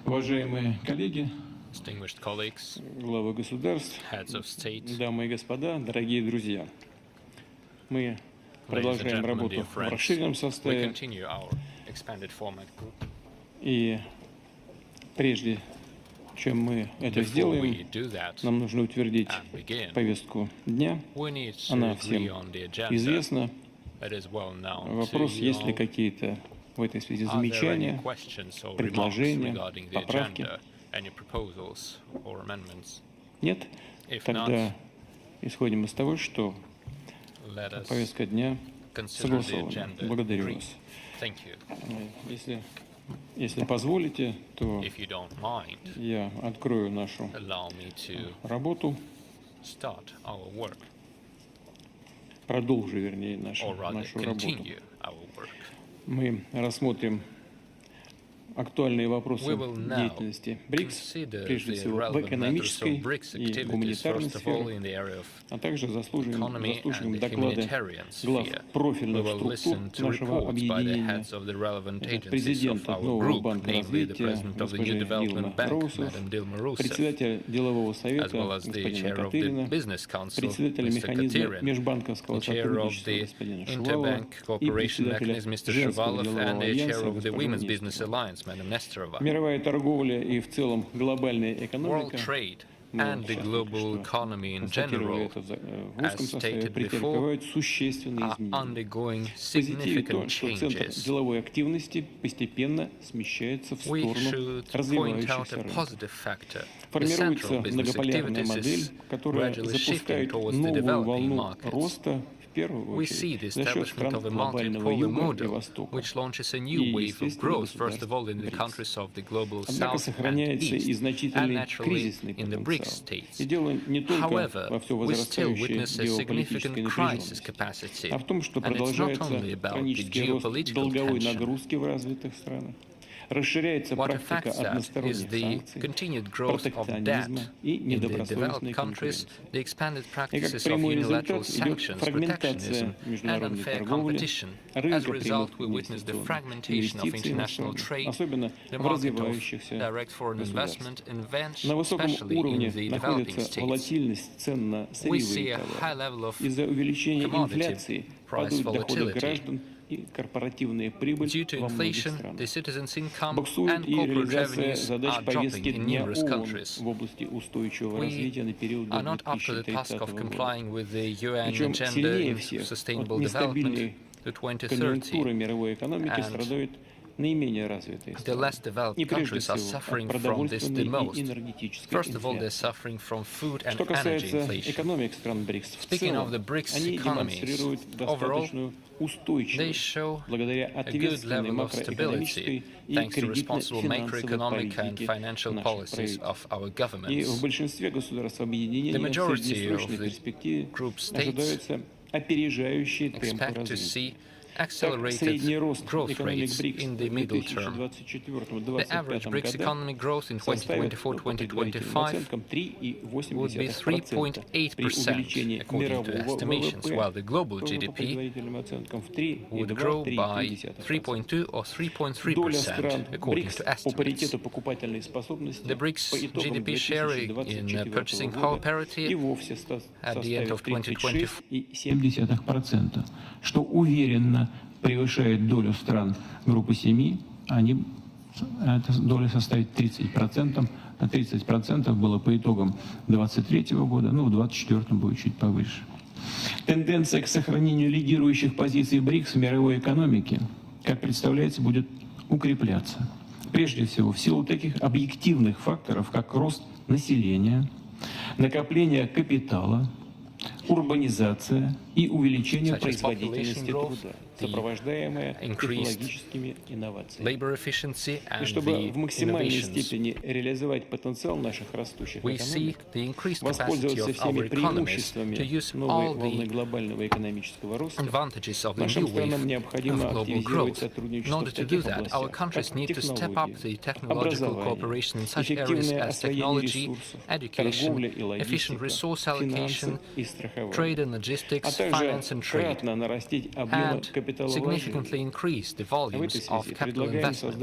Уважаемые коллеги, Distinguished colleagues, главы государств, heads of state, дамы и господа, дорогие друзья, мы ladies and продолжаем gentlemen, работу dear в friends, расширенном we составе, continue our expanded format group. и прежде чем мы это Before we сделаем, do that нам нужно утвердить and begin, повестку дня. we need to Она agree всем on the agenda. известна. It is well known to Вопрос, you есть ли all. какие-то в этой связи Are there any замечания, questions or remarks предложения, regarding the поправки? agenda, any proposals or amendments? Нет? If Тогда not, исходим из того, что let us повестка дня consider the согласована. agenda Благодарю agreed. вас. Thank you. Если позволите, то If you don't mind, я открою нашу allow me to работу, start our work, продолжу, вернее, or rather нашу работу. continue our work. Мы рассмотрим актуальные вопросы We will now деятельности БРИКС, consider прежде the всего в relevant matters экономической of BRICS и activities, гуманитарной first of all сфере, in the area of а также заслушаем economy and the доклады humanitarian глав sphere. We профильных will структур listen to нашего reports by the объединения, heads of the relevant agencies of президента our нового group, банка namely the развития, president of the госпожа New Дилма Development Bank, Роусов, Madam Dilma Rousseff, председателя делового as совета well as the господина chair of the Катырина, Business Council, председателя Mr. механизма Katirin, межбанковского the chair of сотрудничества the господина Шувалова Interbank и Cooperation председателя Mechanism, Mr. Женского Shuvalov, делового and the chair альянса of the госпожа Women's Business Нестерова. Alliance, Madam Nesterova. Мировая торговля и в целом глобальная World экономика, trade мы and the сейчас global только что economy in констатировали general, это в as узком составе, stated before, претерпевают существенные are изменения. undergoing В позитиве то, significant что центр changes. деловой активности постепенно смещается в We сторону should point out развивающихся a рынков. positive factor. The Формируется central business многополярная activities модель, is которая gradually shifting запускает towards the новую developing волну markets. роста, в первую We see очередь, the за счет establishment стран of a глобального multipolar юга и model, востока. which launches a И, new wave of естественно, growth, first of all in the БРИКС. countries of the global Однако south and сохраняется и east, and значительный naturally кризисный in the BRICS потенциал. states. И дело не только However, во все we still возрастающей witness a геополитической significant crisis напряженности, capacity, а в том, что and it's not продолжается only about the хронический рост geopolitical долговой tension. нагрузки в развитых странах, расширяется What практика affects that is односторонних the санкций, continued growth of debt протекционизма и in the недобросовестной developed countries, конкуренции. the expanded И как practices of прямой unilateral результат идет sanctions, фрагментация protectionism, and международной unfair торговли, competition. As рынка a прямых result, we witness the инвестиционных fragmentation of инвестиций international иностранных, trade, особенно the в market of развивающихся direct foreign investment, государствах. На высоком especially уровне in the developing находится states. волатильность цен на We see сырьевые a high товары. level of Из-за увеличения commodity инфляции price падают доходы volatility. граждан и корпоративная прибыль Due to во многих inflation, странах. the citizens' income Буксует and и corporate реализация revenues задач are повестки dropping in дня numerous ООН countries. в области устойчивого We развития на период до are not up to the task 2030 of года. complying with the UN Причем agenda сильнее in всех от sustainable нестабильной development to конъюнктуры 2030. мировой экономики And страдают наименее развитые The страны. less developed И прежде countries are всего от suffering from this продовольственной the most. и энергетической First of all, they're инфляции. suffering from food and Что energy касается inflation. экономик стран БРИКС в Speaking of the целом, BRICS они economies, демонстрируют overall, достаточную they устойчивость show благодаря a good ответственной level of макроэкономической stability и thanks to responsible кредитно-финансовой macroeconomic and политике financial наших policies правительств. of our И в governments. большинстве государств The объединения в majority среднесрочной of the перспективе group states ожидаются опережающие темпы expect to развития. see Так, accelerated средний рост growth экономик rates БРИКС in the в middle term. The average 2024-2025 BRICS годах economic growth in составит по предварительным 2024-2025 оценкам would be 3,8% при 3.8% увеличении according to мирового estimations, ВВП while the global тоже по GDP предварительным оценкам в would grow by 3,2-3,3%. 3.2 or Доля 3.3% стран according БРИКС to по estimates. паритету покупательной способности The по BRICS итогам GDP sharing in 2024 purchasing power года parity и вовсе at the end of составит 2024 36,7%, что уверенно превышает долю стран группы 7, эта доля составит 30%, а 30% было по итогам 2023 года, ну в 2024 будет чуть повыше. Тенденция к сохранению лидирующих позиций БРИКС в мировой экономике, как представляется, будет укрепляться. Прежде всего, в силу таких объективных факторов, как рост населения, накопление капитала, урбанизация и увеличение производительности труда, сопровождаемое технологическими инновациями. И чтобы в максимальной степени реализовать потенциал наших растущих экономик, воспользоваться всеми преимуществами новой волны глобального экономического роста, нашим странам необходимо активизировать сотрудничество в таких областях, как технологии, образование, эффективное освоение ресурсов, торговля и логистика, финансы и страхование, trade and logistics, а также finance and trade, кратно нарастить объемы and significantly increase the volumes of capital investment.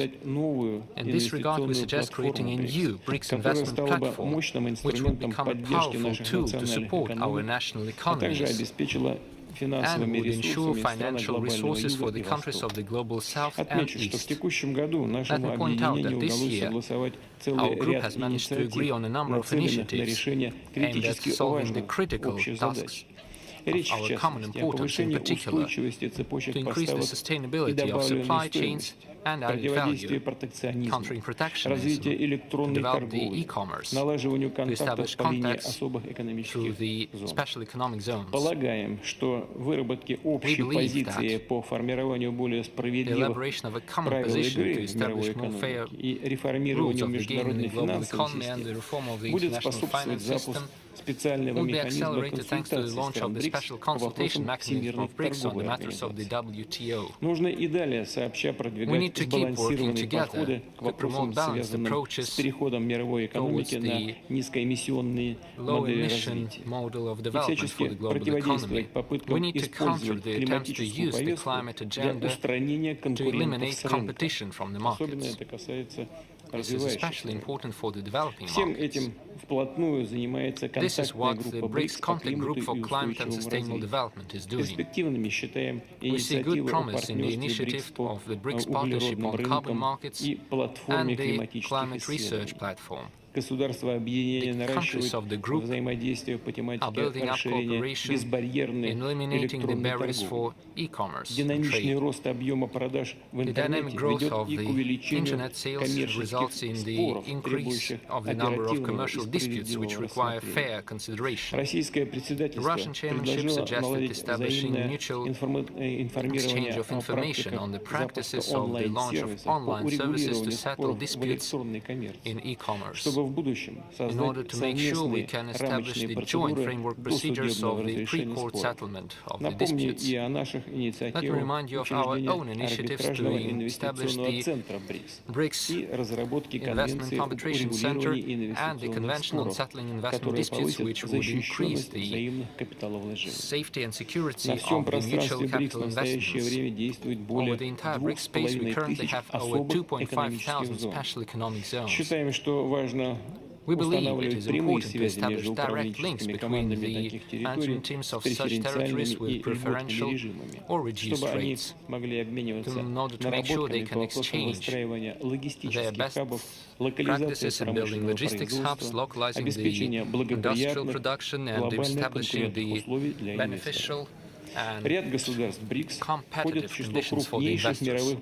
In this regard, we suggest creating a new BRICS investment platform, which would become a powerful tool to support our national economies and would ensure financial resources for the countries of the Global South and East. Let me point out that this year, our group has managed to agree on a number of initiatives aimed at solving the critical tasks of our common importance, in particular, to increase the sustainability of supply chains and added value, countering protectionism, to develop the e-commerce, to establish contacts through the special economic zones. We believe that the elaboration of a common position to establish more fair rules of the game in the global economy and the reform of the international finance system will be accelerated thanks to the launch of the special consultation mechanism of BRICS on the matters of the WTO. We need to keep working together to promote balanced approaches towards the low-emission model of development for the global economy. We need to counter the attempts to use the climate agenda to eliminate competition from the markets. This is especially important for the developing markets. This is what the BRICS Contact Group for Climate and Sustainable Development is doing. We see good promise in the initiative of the BRICS Partnership on Carbon Markets and the Climate Research Platform. The countries of the group are building up cooperation in eliminating the barriers for e-commerce and trade. The dynamic growth of the internet sales results in the increase of the number of commercial disputes which require fair consideration. The Russian chairmanship suggested establishing a mutual exchange of information on the practices of the launch of online services to settle disputes in e-commerce. In order to make sure we can establish the joint framework procedures of the pre-court settlement of the disputes. Let me remind you of our own initiatives to establish the BRICS Investment Arbitration Center and the Convention on Settling Investment Disputes, which would increase the safety and security of the mutual capital investments. Over the entire BRICS space, we currently have over 2,500 special economic zones. We believe it is important to establish direct links between the management teams of such territories with preferential or reduced rates, in order to make sure they can exchange their best practices in building logistics hubs, localizing the industrial production, and establishing the beneficial and competitive conditions for the investors.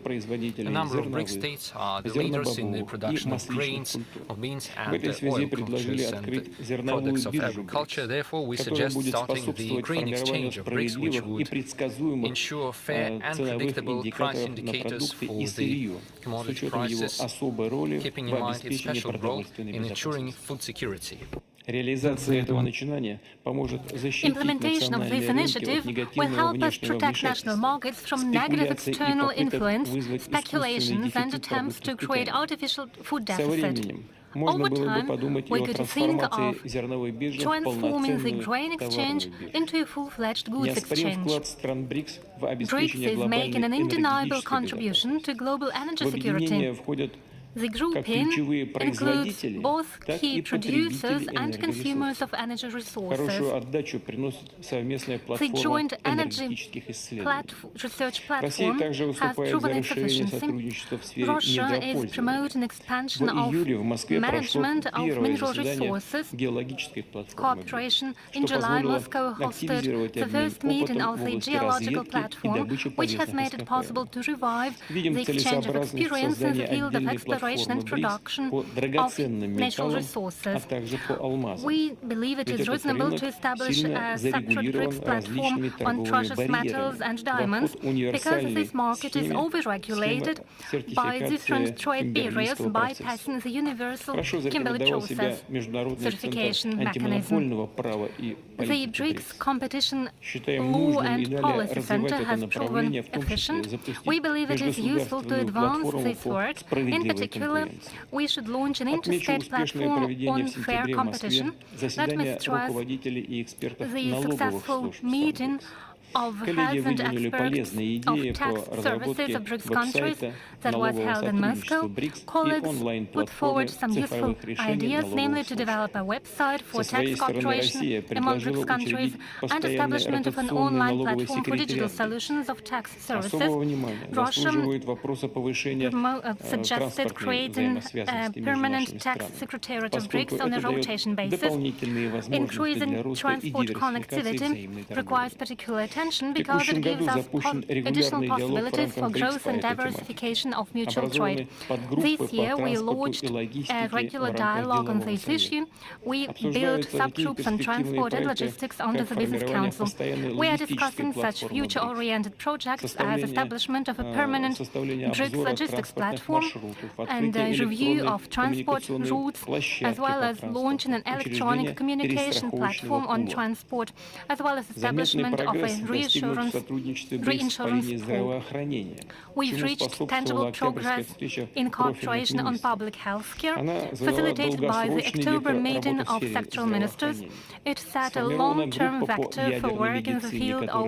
A number of BRICS states are the leaders in the production of grains, of beans and oil cultures and products of agriculture. Therefore, we suggest starting the grain exchange of BRICS, which would ensure fair and predictable price indicators for the commodity prices, keeping in mind its special role in ensuring food security. Implementation of this initiative will help us protect national markets from negative external influence, speculations and attempts to create artificial food deficit. Over time, we're going to think of transforming the grain exchange into a full-fledged goods exchange. BRICS is making an undeniable contribution to global energy security. The grouping includes both key producers and consumers of energy resources. The joint energy research platform has proven its efficiency. Russia is promoting expansion of management of mineral resources cooperation. In July, Moscow hosted the first meeting of the geological platform, which has made it possible to revive the exchange of experience in the field of exploration and production of natural resources. We believe it is reasonable to establish a separate BRICS platform on precious metals and diamonds, because this market is overregulated by different trade barriers, bypassing the universal Kimberley process certification mechanism. The BRICS Competition Law and Policy Center has proven efficient. We believe it is useful to advance this work. In particular, we should launch an interstate platform on fair competition. Let me stress the successful meeting of heads and experts of tax services of BRICS countries that was held in Moscow, colleagues put forward some useful ideas, namely to develop a website for tax cooperation among BRICS countries and establishment of an online platform for digital solutions of tax services. Russia suggested creating a permanent tax secretariat of BRICS on a rotation basis. Increasing transport connectivity requires particular attention because it gives us additional possibilities for growth and diversification of mutual trade. This year, we launched a regular dialogue on this issue. We built subgroups on transport and logistics under the Business Council. We are discussing such future-oriented projects as establishment of a permanent BRICS logistics platform and a review of transport routes, as well as launching an electronic communication platform on transport, as well as establishment of a reinsurance pool. We've reached tangible progress in cooperation on public health care, facilitated by the October meeting of sectoral ministers. It set a long-term vector for work in the field of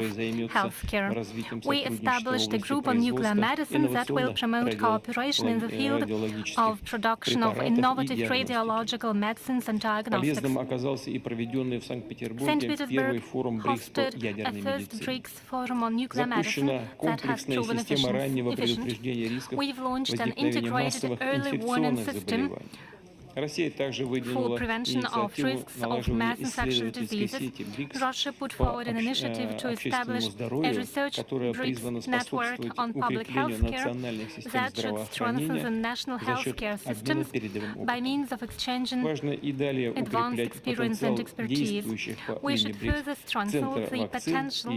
healthcare. We established a group on nuclear medicine that will promote cooperation in the field of production of innovative radiological medicines and diagnostics. St. Petersburg hosted a first BRICS forum on nuclear medicine that has proven efficient. We've launched an integrated early warning system for prevention of risks of mass infectious diseases. Russia put forward an initiative to establish a research BRICS network on public health care that should strengthen the national healthcare systems by means of exchanging advanced experience and expertise. We should further strengthen the potential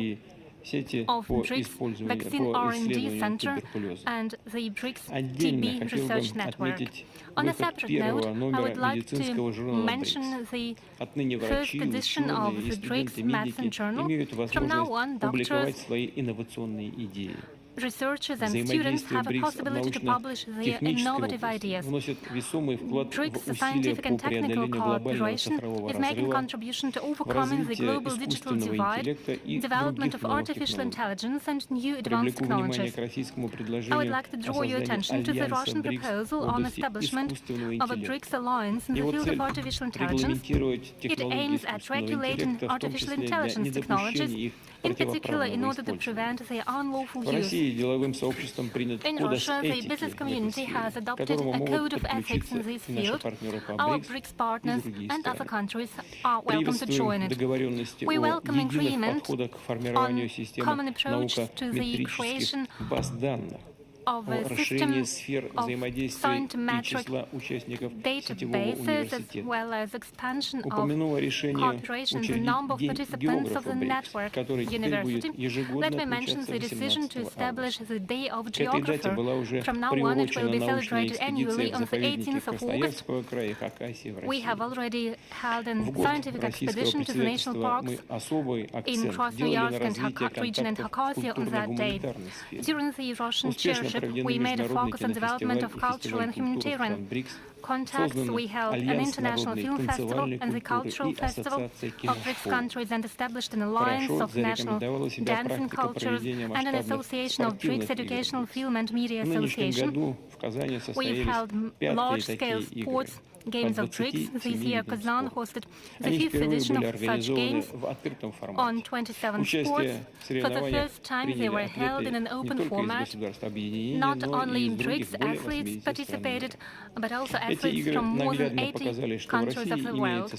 of BRICS Vaccine R&D Center and the BRICS TB Research Network. On a separate note, I would like to mention the first edition of the BRICS Medicine Journal. From now on, doctors, researchers and students have a possibility to publish their innovative ideas. BRICS scientific and technical cooperation is making a contribution to overcoming the global digital divide, development of artificial intelligence and new advanced technologies. I would like to draw your attention to the Russian proposal on establishment of a BRICS alliance in the field of artificial intelligence. It aims at regulating artificial intelligence technologies, in particular in order to prevent their unlawful use. In Russia, the business community has adopted a code of ethics in this field. Our BRICS partners and other countries are welcome to join it. We welcome agreement on common approach to the creation of a system of scientific databases, as well as expansion of cooperation, the number of participants of the network university. Let me mention the decision to establish the Day of Geographer. From now on, it will be celebrated annually on the 18th of August. We have already held a scientific expedition to the national parks in Krasnoyarsk and Kharkov region and Khakassia on that day. During the Russian chairship, we made a focus on development of cultural and humanitarian contacts. We held an international film festival and the cultural festival of BRICS countries and established an alliance of national dancing cultures and an association of BRICS Educational Film and Media Association. We've held large-scale sports Games of BRICS. This year, Kazan hosted the 5th edition of such games on 27 sports. For the first time, they were held in an open format. Not only BRICS athletes participated, but also athletes from more than 80 countries of the world.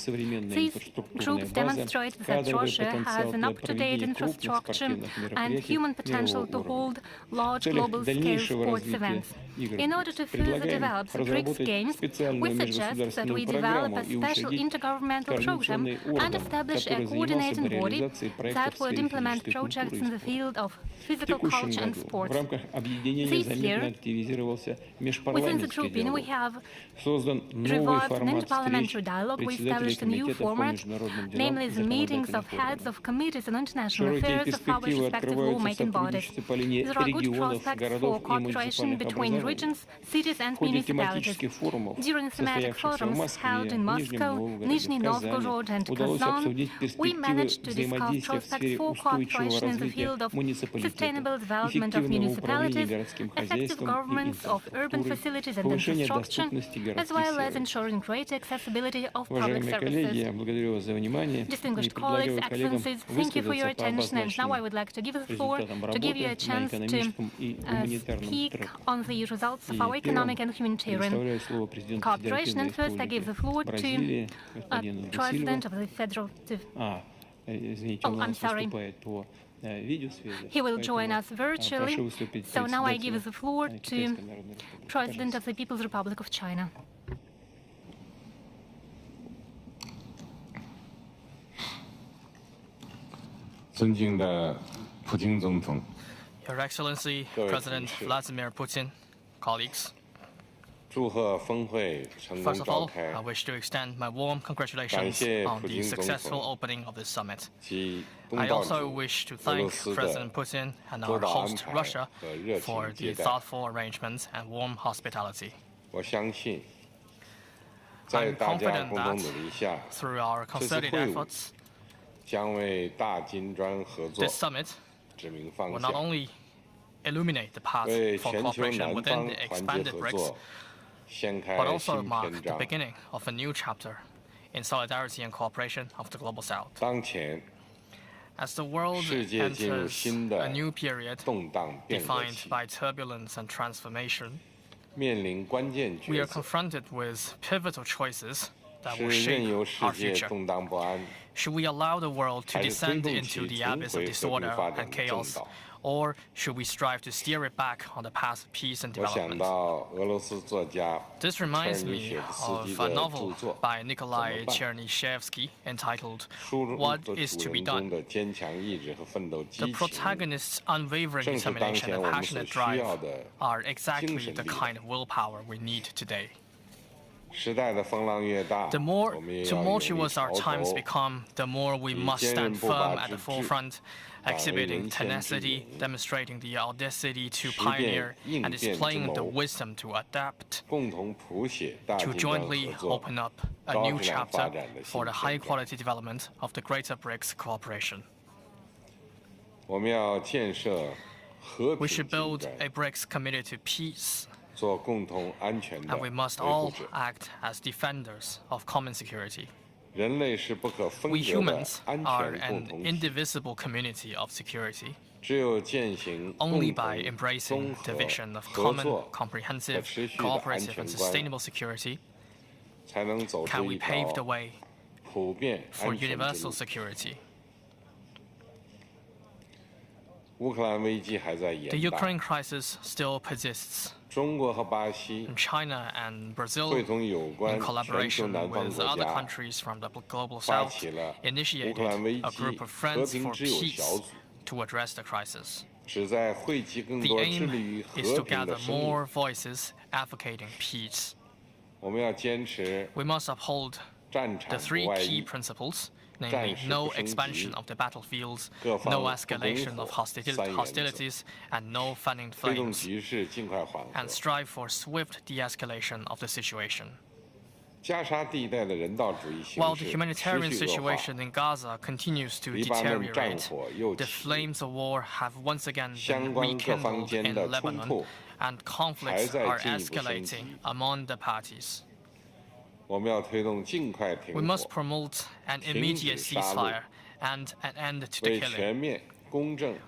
These groups demonstrate that Russia has an up-to-date infrastructure and human potential to hold large global-scale sports events. In order to further develop the BRICS Games, we suggest that we develop a special intergovernmental program and establish a coordinating body that would implement projects in the field of physical culture and sports. This year, within the grouping, we have revived an interparliamentary dialogue. We established a new format, namely the meetings of heads of committees on international affairs of our respective lawmaking bodies. There are good prospects for cooperation between regions, cities and municipalities. During thematic forums held in Moscow, Nizhny Novgorod and Kazan, we managed to discuss prospects for cooperation in the field of sustainable development of municipalities, effective governance of urban facilities and infrastructure, as well as ensuring greater accessibility of public services. Distinguished colleagues, excellencies, thank you for your attention, and now I would like to give the floor to give you a chance to speak on the results of our economic and humanitarian cooperation. And first I give the floor to President of the Federative... Oh, I'm sorry. He will join us virtually. So now I give the floor to President of the People's Republic of China. Your Excellency, President Vladimir Putin, colleagues. First of all, I wish to extend my warm congratulations on the successful opening of this summit. I also wish to thank President Putin and our host, Russia, for the thoughtful arrangements and warm hospitality. I'm confident that through our concerted efforts, this summit will not only illuminate the path for cooperation within the expanded BRICS, but also mark the beginning of a new chapter in solidarity and cooperation of the Global South. As the world enters a new period defined by turbulence and transformation, we are confronted with pivotal choices that will shape our future. Should we allow the world to descend into the abyss of disorder and chaos, or should we strive to steer it back on the path of peace and development? This reminds me of a novel by Nikolai Chernyshevsky entitled What is to be Done? The protagonist's unwavering determination and passionate drive are exactly the kind of willpower we need today. The more tumultuous our times become, the more we must stand firm at the forefront, exhibiting tenacity, demonstrating the audacity to pioneer, and displaying the wisdom to adapt, to jointly open up a new chapter for the high-quality development of the greater BRICS cooperation. We should build a BRICS committed to peace, and we must all act as defenders of common security. We humans are an indivisible community of security. Only by embracing the vision of common, comprehensive, cooperative, and sustainable security can we pave the way for universal security. The Ukraine crisis still persists. China and Brazil, in collaboration with other countries from the Global South, initiated a group of friends for peace to address the crisis. The aim is to gather more voices advocating peace. We must uphold the three key principles, namely no expansion of the battlefields, no escalation of hostilities, and no fanning flames, and strive for swift de-escalation of the situation. While the humanitarian situation in Gaza continues to deteriorate, the flames of war have once again been rekindled in Lebanon, and conflicts are escalating among the parties. We must promote an immediate ceasefire and an end to the killing.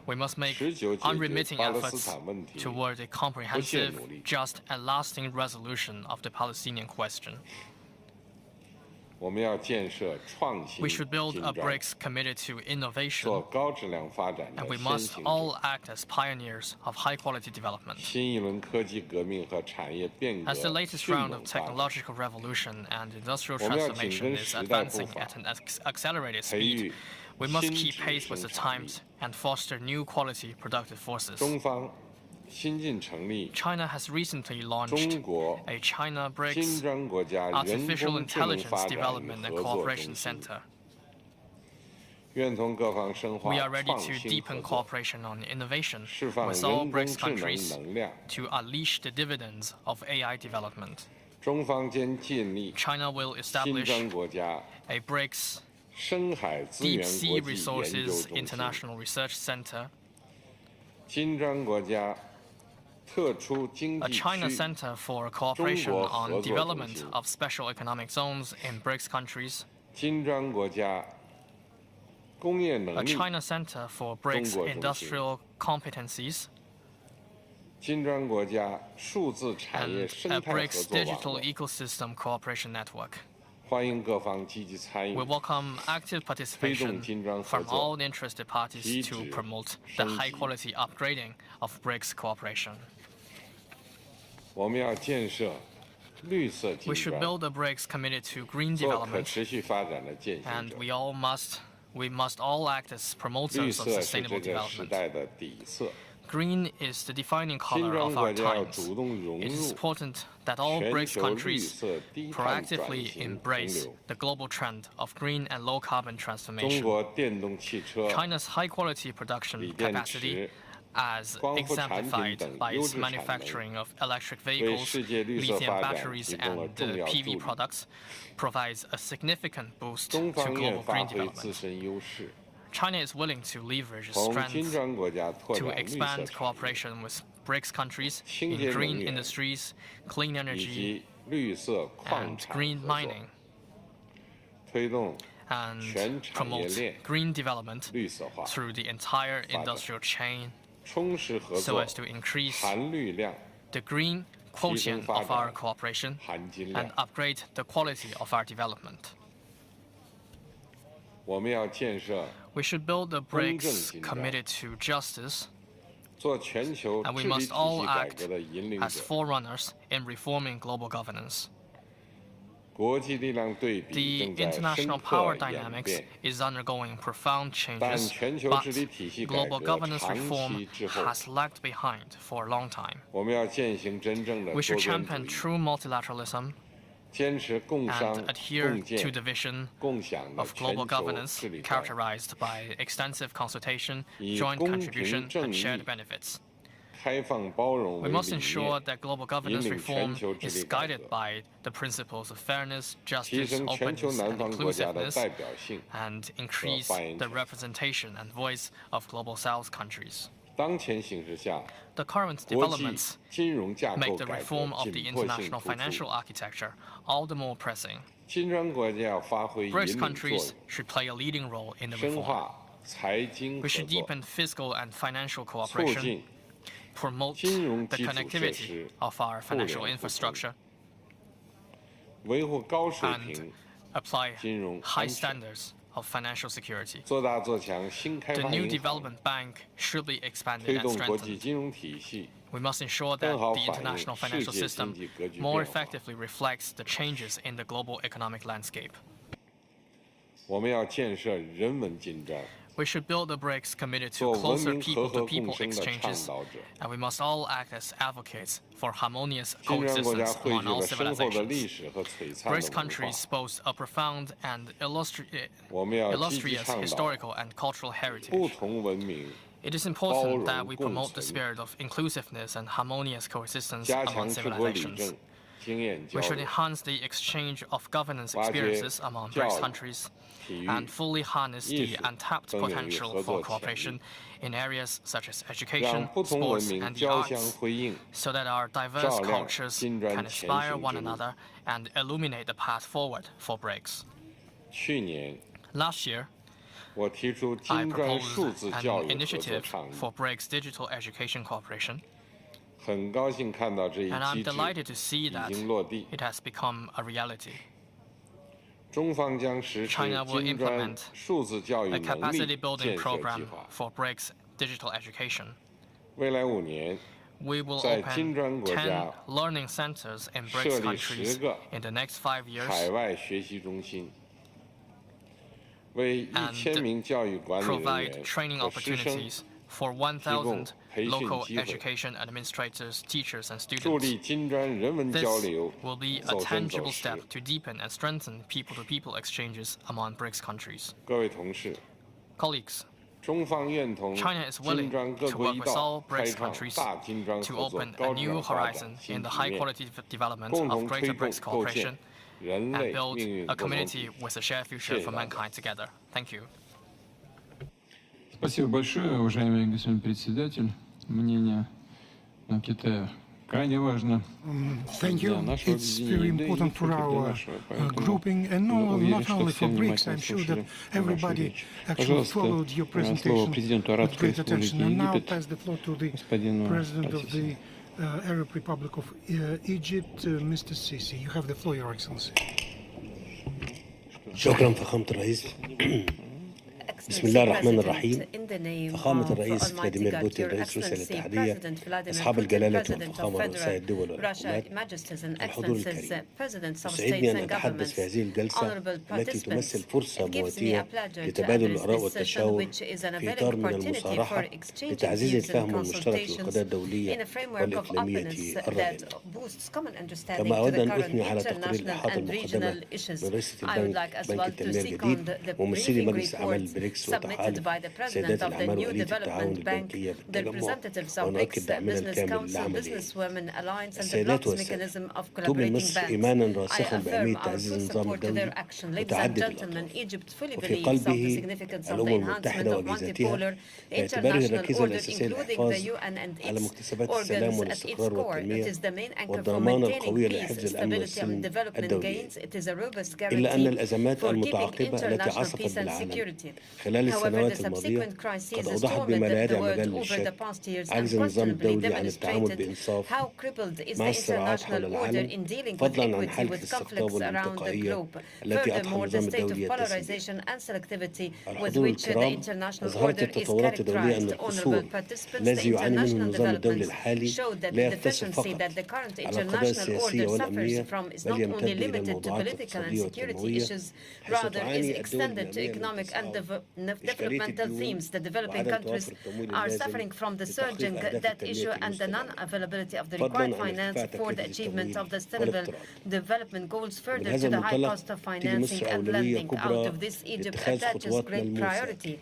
We must make unremitting efforts toward a comprehensive, just, and lasting resolution of the Palestinian question. We should build a BRICS committed to innovation, and we must all act as pioneers of high-quality development. As the latest round of technological revolution and industrial transformation is advancing at an accelerated speed, we must keep pace with the times and foster new quality productive forces. China has recently launched a China BRICS Artificial Intelligence Development and Cooperation Center. We are ready to deepen cooperation on innovation with all BRICS countries to unleash the dividends of AI development. China will establish a BRICS Deep Sea Resources International Research Center, a China Center for Cooperation on Development of Special Economic Zones in BRICS countries, a China Center for BRICS Industrial Competencies, and a BRICS Digital Ecosystem Cooperation Network. We welcome active participation from all the interested parties to promote the high-quality upgrading of BRICS cooperation. We should build a BRICS committed to green development, and we must all act as promoters of sustainable development. Green is the defining color of our times. It is important that all BRICS countries proactively embrace the global trend of green and low-carbon transformation. China's high-quality production capacity, as exemplified by its manufacturing of electric vehicles, lithium batteries, and PV products, provides a significant boost to global green development. China is willing to leverage its strength to expand cooperation with BRICS countries in green industries, clean energy, and green mining, and promote green development through the entire industrial chain so as to increase the green quotient of our cooperation and upgrade the quality of our development. We should build a BRICS committed to justice, and we must all act as forerunners in reforming global governance. The international power dynamics is undergoing profound changes, but global governance reform has lagged behind for a long time. We should champion true multilateralism and adhere to the vision of global governance characterized by extensive consultation, joint contribution, and shared benefits. We must ensure that global governance reform is guided by the principles of fairness, justice, openness, and inclusiveness, and increase the representation and voice of Global South countries. The current developments make the reform of the international financial architecture all the more pressing. BRICS countries should play a leading role in the reform. We should deepen fiscal and financial cooperation, promote the connectivity of our financial infrastructure, and apply high standards of financial security. The new development bank should be expanded and strengthened. We must ensure that the international financial system more effectively reflects the changes in the global economic landscape. We should build a BRICS committed to closer people-to-people exchanges, and we must all act as advocates for harmonious coexistence among all civilizations. BRICS countries boast a profound and illustrious historical and cultural heritage. It is important that we promote the spirit of inclusiveness and harmonious coexistence among civilizations. We should enhance the exchange of governance experiences among BRICS countries and fully harness the untapped potential for cooperation in areas such as education, sports, and the arts, so that our diverse cultures can inspire one another and illuminate the path forward for BRICS. Last year, I proposed an initiative for BRICS Digital Education Cooperation, and I'm delighted to see that it has become a reality. China will implement a capacity-building program for BRICS digital education. We will open 10 learning centers in BRICS countries in the next 5 years, and provide training opportunities for 1,000 local education administrators, teachers, and students. This will be a tangible step to deepen and strengthen people-to-people exchanges among BRICS countries. Colleagues, China is willing to work with all BRICS countries to open a new horizon in the high-quality development of Greater BRICS cooperation and build a community with a shared future for mankind together. Thank you. Спасибо большое, уважаемый господин председатель. Мнение Китая крайне важно. Thank you. It's very important for our grouping, and not only for BRICS. I'm sure that everybody actually followed your presentation with great attention. And now pass the floor to the President of the Arab Republic of Egypt, Mr. Sisi. You have the floor, Your Excellency. شكرا فخامة الرئيس. بسم الله الرحمن الرحيم. فخامة الرئيس فلاديمير بوتين رئيس روسيا الاتحادية، أصحاب الجلالة والفخامة رؤساء الدول والحكومات، الحضور الكريم، يسعدني أن أتحدث في هذه الجلسة التي تمثل فرصة مواتية لتبادل الآراء والتشاور في إطار من المصارحة لتعزيز الفهم المشترك للقضايا الدولية والإقليمية الراهنة. كما أود أن أثني على تقرير الإحاطة المقدمة من رئيسة البنك التنمية الجديد وممثلي مجلس أعمال البريكس وتحالف سيدات الأعمال وآلية التعاون البنكية بالتجمع، ونؤكد دعمنا الكامل لعملية. السيدات والسادة، تؤمن مصر إيمانا راسخا بأهمية تعزيز النظام الدولي متعدد الأطراف، وفي قلبه الأمم المتحدة وأجهزتها باعتباره الركيزة الأساسية للحفاظ على مكتسبات السلام والاستقرار والتنمية والضمان القوي لحفظ الأمن والسلم الدولي. إلا أن الأزمات المتعاقبة التي عصفت بالعالم خلال السنوات الماضية قد أوضحت بما لا يدع مجال للشك عجز النظام الدولي عن التعامل بإنصاف مع الصراعات حول العالم، فضلا عن حالة الاستقطاب والانتقائية التي أضحى النظام الدولي يتسم. الحضور الكرام، أظهرت التطورات الدولية أن القصور الذي يعاني منه النظام الدولي الحالي لا يقتصر فقط على القضايا السياسية والأمنية، بل يمتد إلى الموضوعات الاقتصادية والتنموية، حيث تعاني الدول developmental themes. The developing countries are suffering from the surging debt issue and the non-availability of the required finance for the achievement of the sustainable development goals, further to the high cost of financing and lending. Out of this, Egypt attaches great priority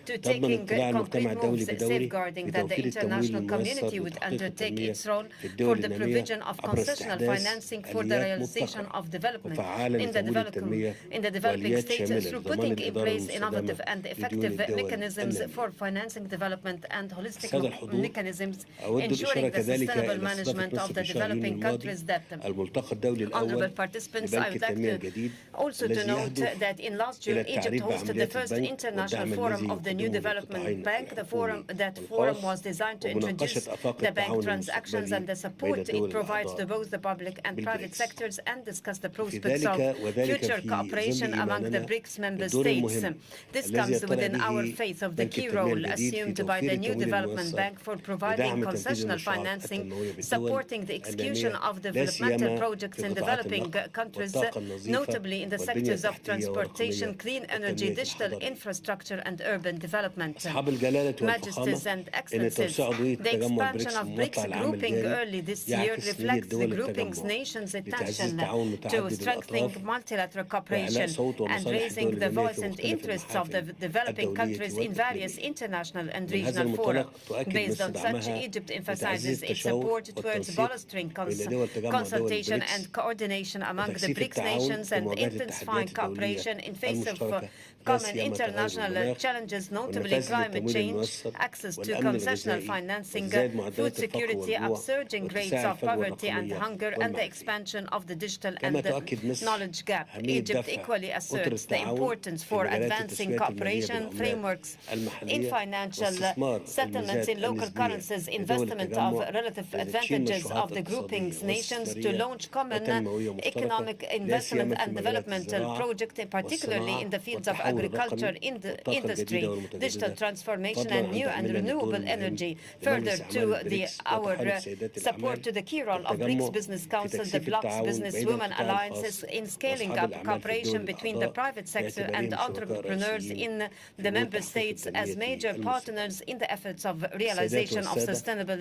to taking concrete moves safeguarding that the international community would undertake its role for the provision of concessional financing for the realization of development in the developing states through putting in place innovative and effective mechanisms for financing development and holistic mechanisms ensuring the sustainable management of the developing countries' debt. Honorable participants, I would like to also to note that in last June, Egypt hosted the first international forum of the new development bank. The forum was designed to introduce the bank transactions and the support it provides to both the public and private sectors and discuss the prospects of future cooperation among the BRICS member states. This comes within our faith of the key role assumed by the new development bank for providing concessional financing, supporting the execution of developmental projects in developing countries, notably in the sectors of transportation, clean energy, digital infrastructure, and urban development. Majesties and Excellencies, the expansion of BRICS grouping early this year reflects the grouping's nation's attention to strengthening multilateral cooperation and raising the voice and interests of the developing countries in various international and regional fora. Based on such, Egypt emphasizes its support towards bolstering consultation and coordination among the BRICS nations and intensifying cooperation in face of common international challenges, notably climate change, access to concessional financing, food security, upsurging rates of poverty and hunger, and the expansion of the digital and the knowledge gap. Egypt equally asserts the importance for advancing cooperation frameworks in financial settlements in local currencies, investment of relative advantages of the grouping's nations to launch common economic investment and developmental projects, particularly in the fields of agriculture, industry, digital transformation, and new and renewable energy. Further to our support to the key role of BRICS Business Council, the bloc's business women alliances in scaling up cooperation between the private sector and entrepreneurs in the member states as major partners in the efforts of realization of sustainable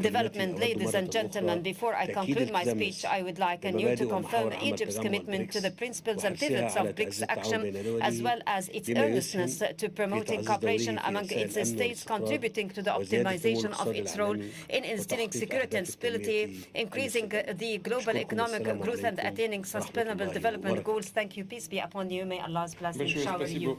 development. Ladies and gentlemen, before I conclude my speech, I would like anew to confirm Egypt's commitment to the principles and pivots of BRICS action, as well as its earnestness to promote promoting cooperation among its states, contributing to the optimization of its role in instilling security and stability, increasing the global economic growth and attaining sustainable development goals. Thank you. Peace be upon you. May Allah's blessing shower you.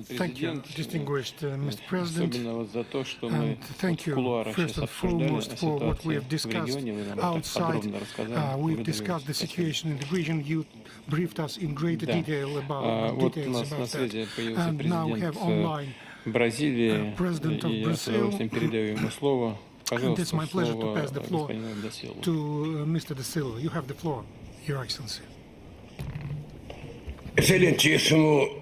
Thank you, distinguished Mr. President, and thank you first and foremost for what we have discussed outside. We've discussed the situation in the region. You briefed us in greater detail about that. And now we have online President of Brazil. And it's my pleasure to pass the floor to Mr. Da Silva. You have the floor, Your Excellency. Excelentíssimo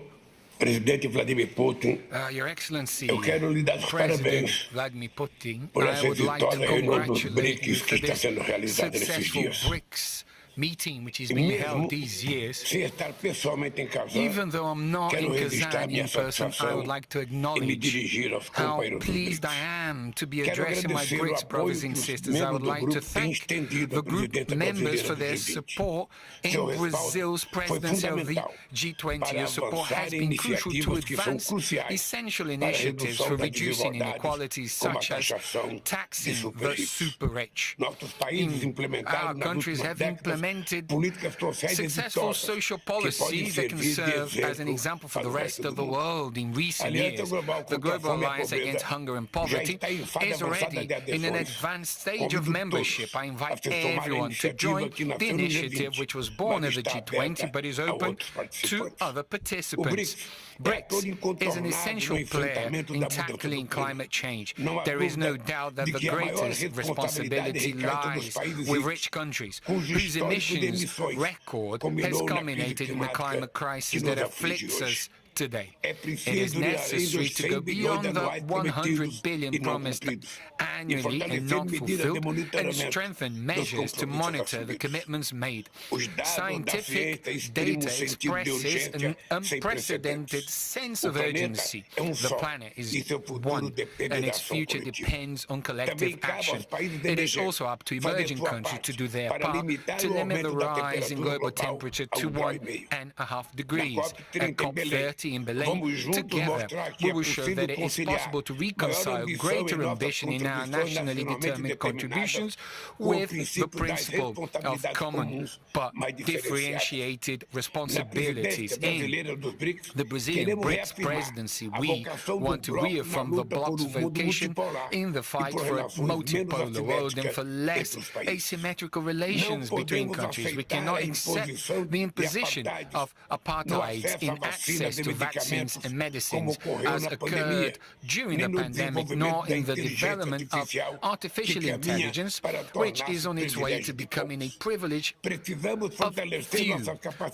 Presidente Vladimir Putin, Your Excellency, eu quero lhe dar os parabéns Vladimir Putin, por I essa would like to exitosa reunião dos congratulate you BRICS que for está this sendo realizada nesses successful dias. BRICS meeting which is E being mesmo held these years. sem estar pessoalmente em Kazan, Even though I'm not quero in registrar Kazan minha in person, I satisfação would like to em me acknowledge dirigir aos how companheiros dos pleased BRICS. I am to be Quero addressing my agradecer o BRICS brothers apoio and que os sisters. I membros would do like to grupo têm thank estendido the à group presidenta members brasileira for do their G20. support in Seu respaldo Brazil's foi presidency of the fundamental G20. para Your support has avançar em been crucial to iniciativas que são advance cruciais essential para a initiatives redução for da reducing desigualdade, inequalities como a such as taxação de taxing the super ricos. super rich. Nossos países Our implementaram nas countries últimas have décadas implemented políticas sociais successful exitosas social que podem policies that can servir de serve as an exemplo example for para the o rest resto of do the mundo. world in recent Aliança years. Global The contra a Global Fome e a Alliance Against Pobreza Hunger and já Poverty está em fase is avançada already de in an adesões. advanced stage of Convido membership. todos I a invite se tomarem a everyone to iniciativa join que the nasceu no initiative, G20, which was born mas at the está G20 aberta but is a open outros to participantes. other O participants. BRICS BRICS is an essential player in tackling climate change. There is no doubt that the greatest responsibility lies with rich countries, whose emissions record has culminated in the climate crisis that afflicts us today. It is necessary to go beyond the 100 billion promised annually and not fulfilled, and strengthen measures to monitor the commitments made. Scientific data expresses an unprecedented sense of urgency. The planet is one, and its future depends on collective action. It is also up to emerging countries to do their part to limit the rise in global temperature to 1.5 degrees. At COP30 in Belém, together we will show that it is possible to reconcile greater ambition in our nationally determined contributions with the principle of common but differentiated responsibilities. In the Brazilian BRICS presidency, we want to reaffirm the bloc's vocation in the fight for a multipolar world and for less asymmetrical relations between countries. We cannot accept the imposition of apartheid in access to vaccines and medicines, as occurred during the pandemic, nor in the development of artificial intelligence, which is on its way to becoming a privilege of few.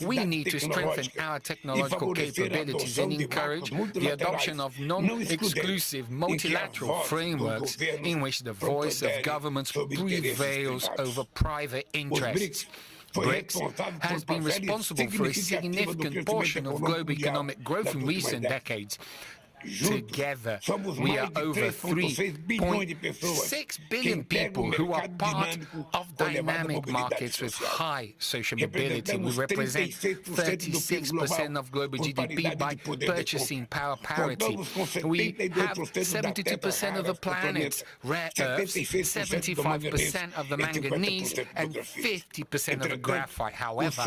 We need to strengthen our technological capabilities and encourage the adoption of non-exclusive multilateral frameworks in which the voice of governments prevails over private interests. BRICS has been responsible for a significant portion of global economic growth in recent decades. Together, we are over 3.6 billion people who are part of dynamic markets with high social mobility. We represent 36% of global GDP by purchasing power parity. We have 72% of the planet's rare earths, 75% of the manganese, and 50% of the graphite. However,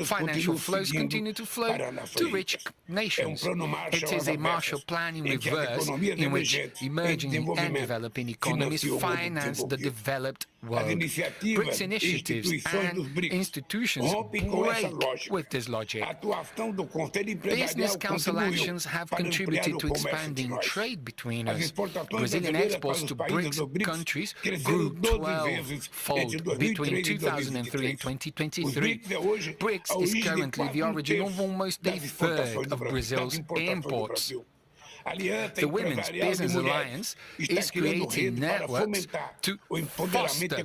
financial flows continue to flow to rich nations. It is a Marshall Plan in reverse, in which emerging and developing economies finance the developed world. BRICS initiatives and institutions break with this logic. Business Council actions have contributed to expanding trade between us. Brazilian exports to BRICS countries grew 12-fold between 2003 and 2023. BRICS is currently the origin of almost a third of Brazil's imports. The Women's Business Alliance is creating networks to foster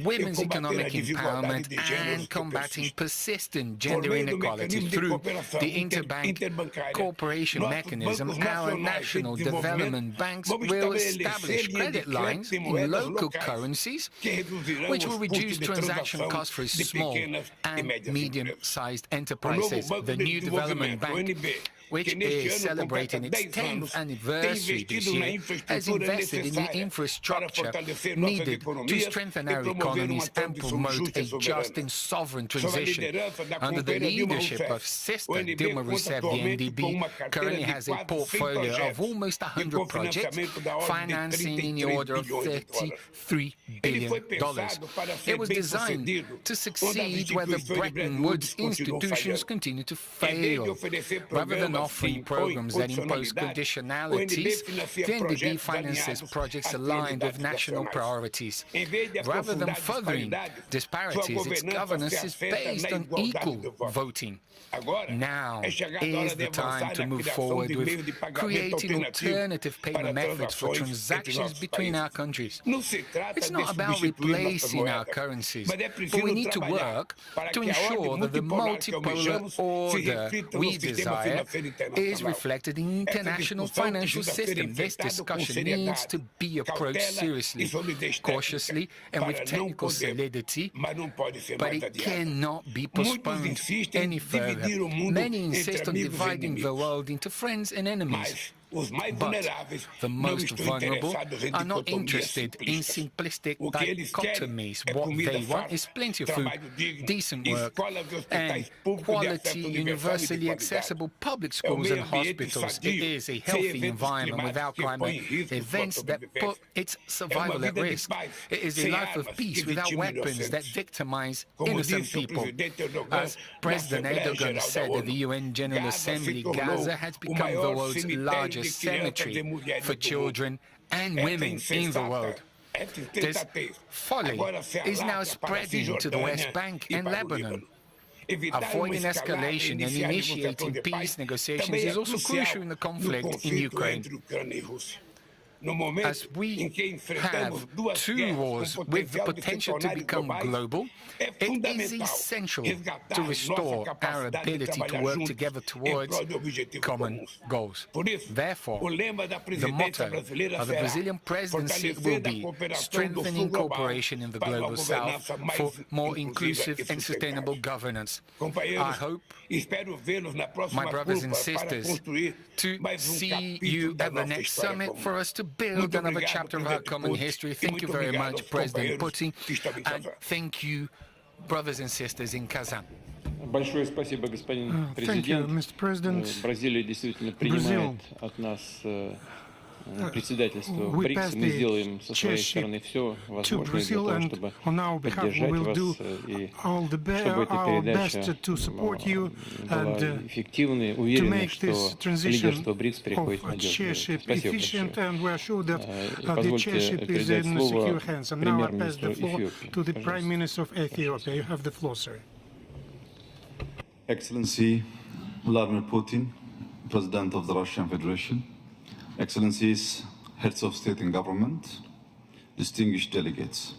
women's economic empowerment and combating persistent gender inequality through the Interbank cooperation mechanism. Our national development banks will establish credit lines in local currencies, which will reduce transaction costs for small and medium-sized enterprises. The new development bank which is celebrating its 10th anniversary this year, has invested in the infrastructure needed to strengthen our economies and promote a just and sovereign transition. Under the leadership of Sister Dilma Rousseff, the NDB currently has a portfolio of almost 100 projects, financing in the order of $33 billion. It was designed to succeed where the Bretton Woods institutions continue to fail. Rather than offering programs that impose conditionalities, the NDB finances projects aligned with national priorities. Rather than furthering disparities, its governance is based on equal voting. Now is the time to move forward with creating alternative payment methods for transactions between our countries. It's not about replacing our currencies, but we need to work to ensure that the multipolar order we desire is reflected in the international financial system. This discussion needs to be approached seriously, cautiously, and with technical solidity, but it cannot be postponed any further. Many insist on dividing the world into friends and enemies. But the most vulnerable are not interested in simplistic dichotomies. What they want is plenty of food, decent work, and quality, universally accessible public schools and hospitals. It is a healthy environment without climate events that put its survival at risk. It is a life of peace without weapons that victimize innocent people. As President Erdogan said at the UN General Assembly, Gaza has become the world's largest cemetery for children and women in the world. This folly is now spreading to the West Bank and Lebanon. Avoiding escalation and initiating peace negotiations is also crucial in the conflict in Ukraine. As we have two wars with the potential to become global, it is essential to restore our ability to work together towards common goals. Therefore, the motto of the Brazilian presidency will be strengthening cooperation in the Global South for more inclusive and sustainable governance. I hope, my brothers and sisters, to see you at the next summit for us to build another chapter of our common history. Thank you very much, President Putin, and thank you, brothers and sisters in Kazan. Большое спасибо, господин президент. Бразилия действительно принимает от нас председательство БРИКС. Мы сделаем со своей стороны все возможное для того, чтобы поддержать вас и чтобы эта передача была эффективной. Уверены, что лидерство БРИКС переходит в надежное. Спасибо большое. Позвольте передать слово премьер-министру Эфиопии. Excellency Vladimir Putin, President of the Russian Federation, Excellencies, Heads of State and Government, distinguished delegates,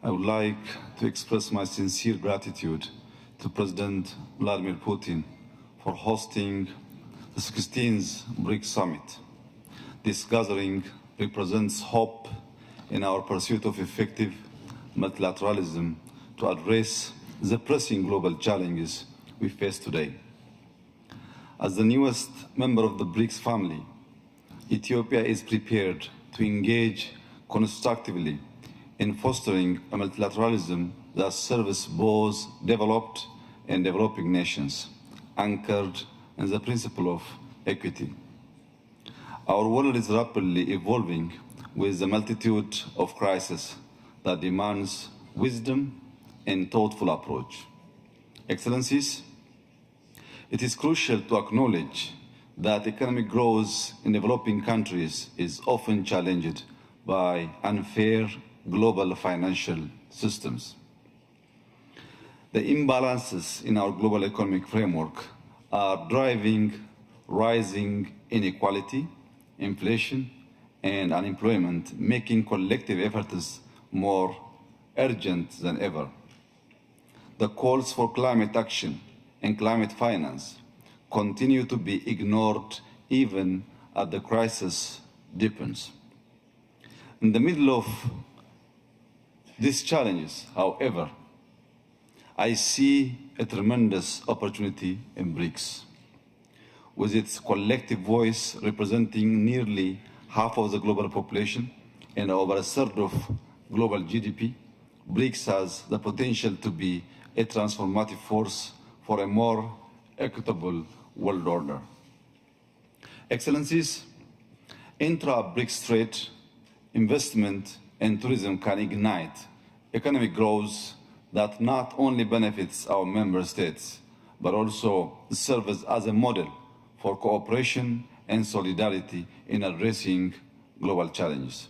I would like to express my sincere gratitude to President Vladimir Putin for hosting the 16th BRICS Summit. This gathering represents hope in our pursuit of effective multilateralism to address the pressing global challenges we face today. As the newest member of the BRICS family, Ethiopia is prepared to engage constructively in fostering a multilateralism that serves both developed and developing nations, anchored in the principle of equity. Our world is rapidly evolving with a multitude of crises that demands wisdom and thoughtful approach. Excellencies, it is crucial to acknowledge that economic growth in developing countries is often challenged by unfair global financial systems. The imbalances in our global economic framework are driving rising inequality, inflation, and unemployment, making collective efforts more urgent than ever. The calls for climate action and climate finance continue to be ignored even as the crisis deepens. In the middle of these challenges, however, I see a tremendous opportunity in BRICS. with its collective voice representing nearly half of the global population and over a third of global GDP, BRICS has the potential to be a transformative force for a more equitable world order. Excellencies, intra-BRICS trade, investment, and tourism can ignite economic growth that not only benefits our member states, but also serves as a model for cooperation and solidarity in addressing global challenges.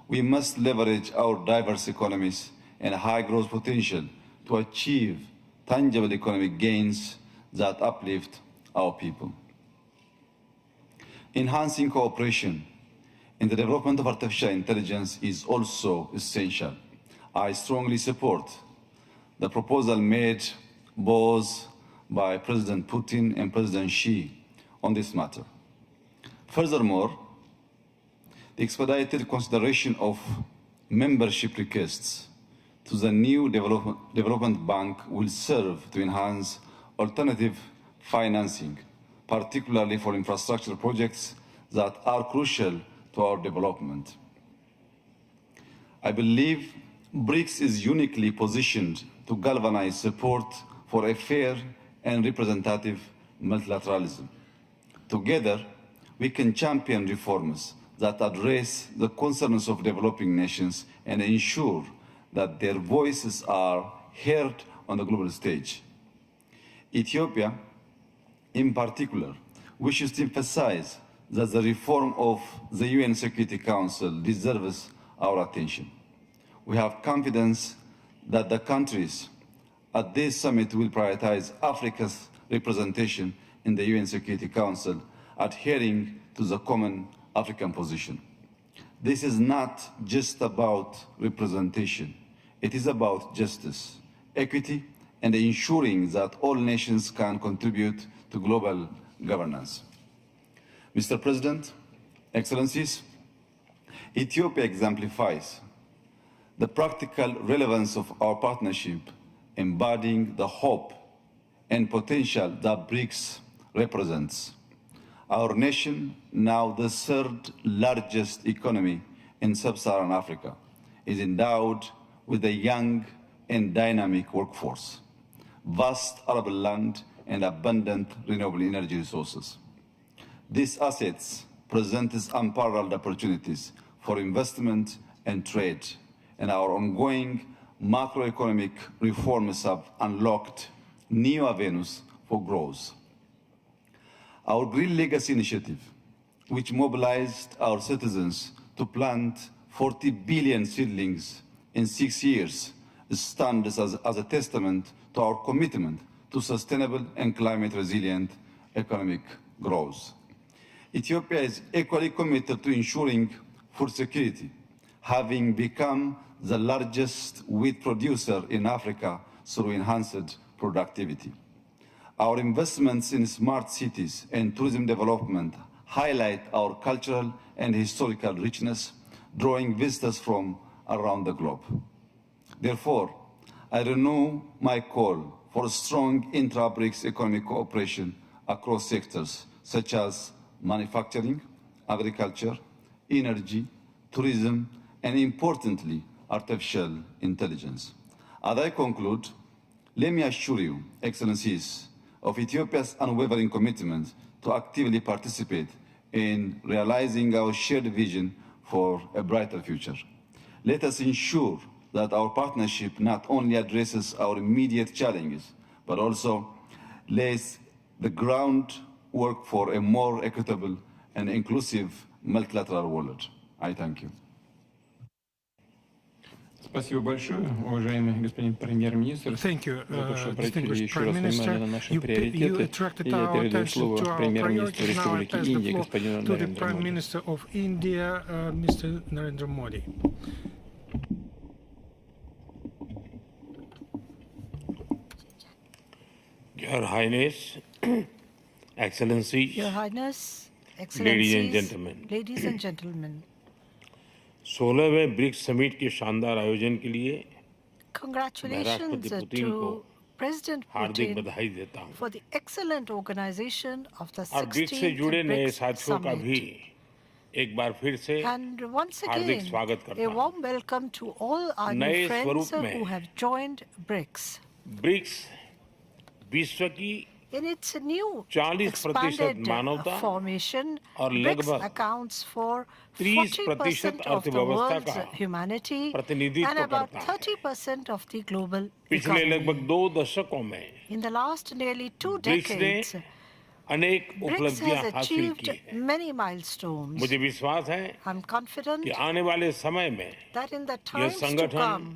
We must leverage our diverse economies and high growth potential to achieve tangible economic gains that uplift our people. Enhancing cooperation in the development of artificial intelligence is also essential. I strongly support the proposal made both by President Putin and President Xi on this matter. Furthermore, the expedited consideration of membership requests to the new development bank will serve to enhance alternative financing, particularly for infrastructure projects that are crucial to our development. I believe BRICS is uniquely positioned to galvanize support for a fair and representative multilateralism. Together, we can champion reforms that address the concerns of developing nations and ensure that their voices are heard on the global stage. Ethiopia, in particular, wishes to emphasize that the reform of the UN Security Council deserves our attention. We have confidence that the countries at this summit will prioritize Africa's representation in the UN Security Council, adhering to the common African position. This is not just about representation. It is about justice, equity, and ensuring that all nations can contribute to global governance. Mr. President, Excellencies, Ethiopia exemplifies the practical relevance of our partnership, embodying the hope and potential that BRICS represents. Our nation, now the third largest economy in sub-Saharan Africa, is endowed with a young and dynamic workforce, vast arable land, and abundant renewable energy resources. These assets present unparalleled opportunities for investment and trade, and our ongoing macroeconomic reforms have unlocked new avenues for growth. Our Green Legacy Initiative, which mobilized our citizens to plant 40 billion seedlings in 6 years, stands as a testament to our commitment to sustainable and climate-resilient economic growth. Ethiopia is equally committed to ensuring food security, having become the largest wheat producer in Africa through enhanced productivity. Our investments in smart cities and tourism development highlight our cultural and historical richness, drawing visitors from around the globe. Therefore, I renew my call for strong intra-BRICS economic cooperation across sectors such as manufacturing, agriculture, energy, tourism, and importantly, artificial intelligence. As I conclude, let me assure you, Excellencies, of Ethiopia's unwavering commitment to actively participate in realizing our shared vision for a brighter future. Let us ensure that our partnership not only addresses our immediate challenges, but also lays the groundwork for a more equitable and inclusive multilateral world. I thank you. Спасибо большое, уважаемый господин премьер-министр. Thank you, за то, что обратили distinguished еще Prime раз Minister. внимание на наши You приоритеты. attracted И я our передаю attention слово to our премьер-министру priorities. Now I Республики pass the Индия, floor господину to the Нарендра Prime Моди. Minister of India, Mr. Narendra Modi. Your Highness, Excellencies, Your Highness, ladies and Excellencies, gentlemen. ladies and gentlemen, 16वें BRICS summit के शानदार आयोजन के लिए congratulations राष्ट्रपति Putin को to President Hardik Putin बधाई देता हूं for the excellent organization of the और ब्रिक्स से 16th जुड़े नए BRICS साथियों का भी Summit. एक बार फिर से And once हार्दिक again, स्वागत करता a हूं warm welcome to all our new नए friends स्वरूप में who have joined BRICS. BRICS विश्व की In its new 40% expanded मानवता formation, और BRICS लगभग accounts for 30% 40% of the अर्थव्यवस्था world's का humanity प्रतिनिधित्व and about करता है 30% of the global पिछले लगभग economy. 2 दशकों में In the last nearly 2 BRICS ने decades, अनेक BRICS उपलब्धियां has हासिल achieved की हैं many milestones. मुझे विश्वास है I'm confident कि आने वाले समय में that in the यह times to संगठन come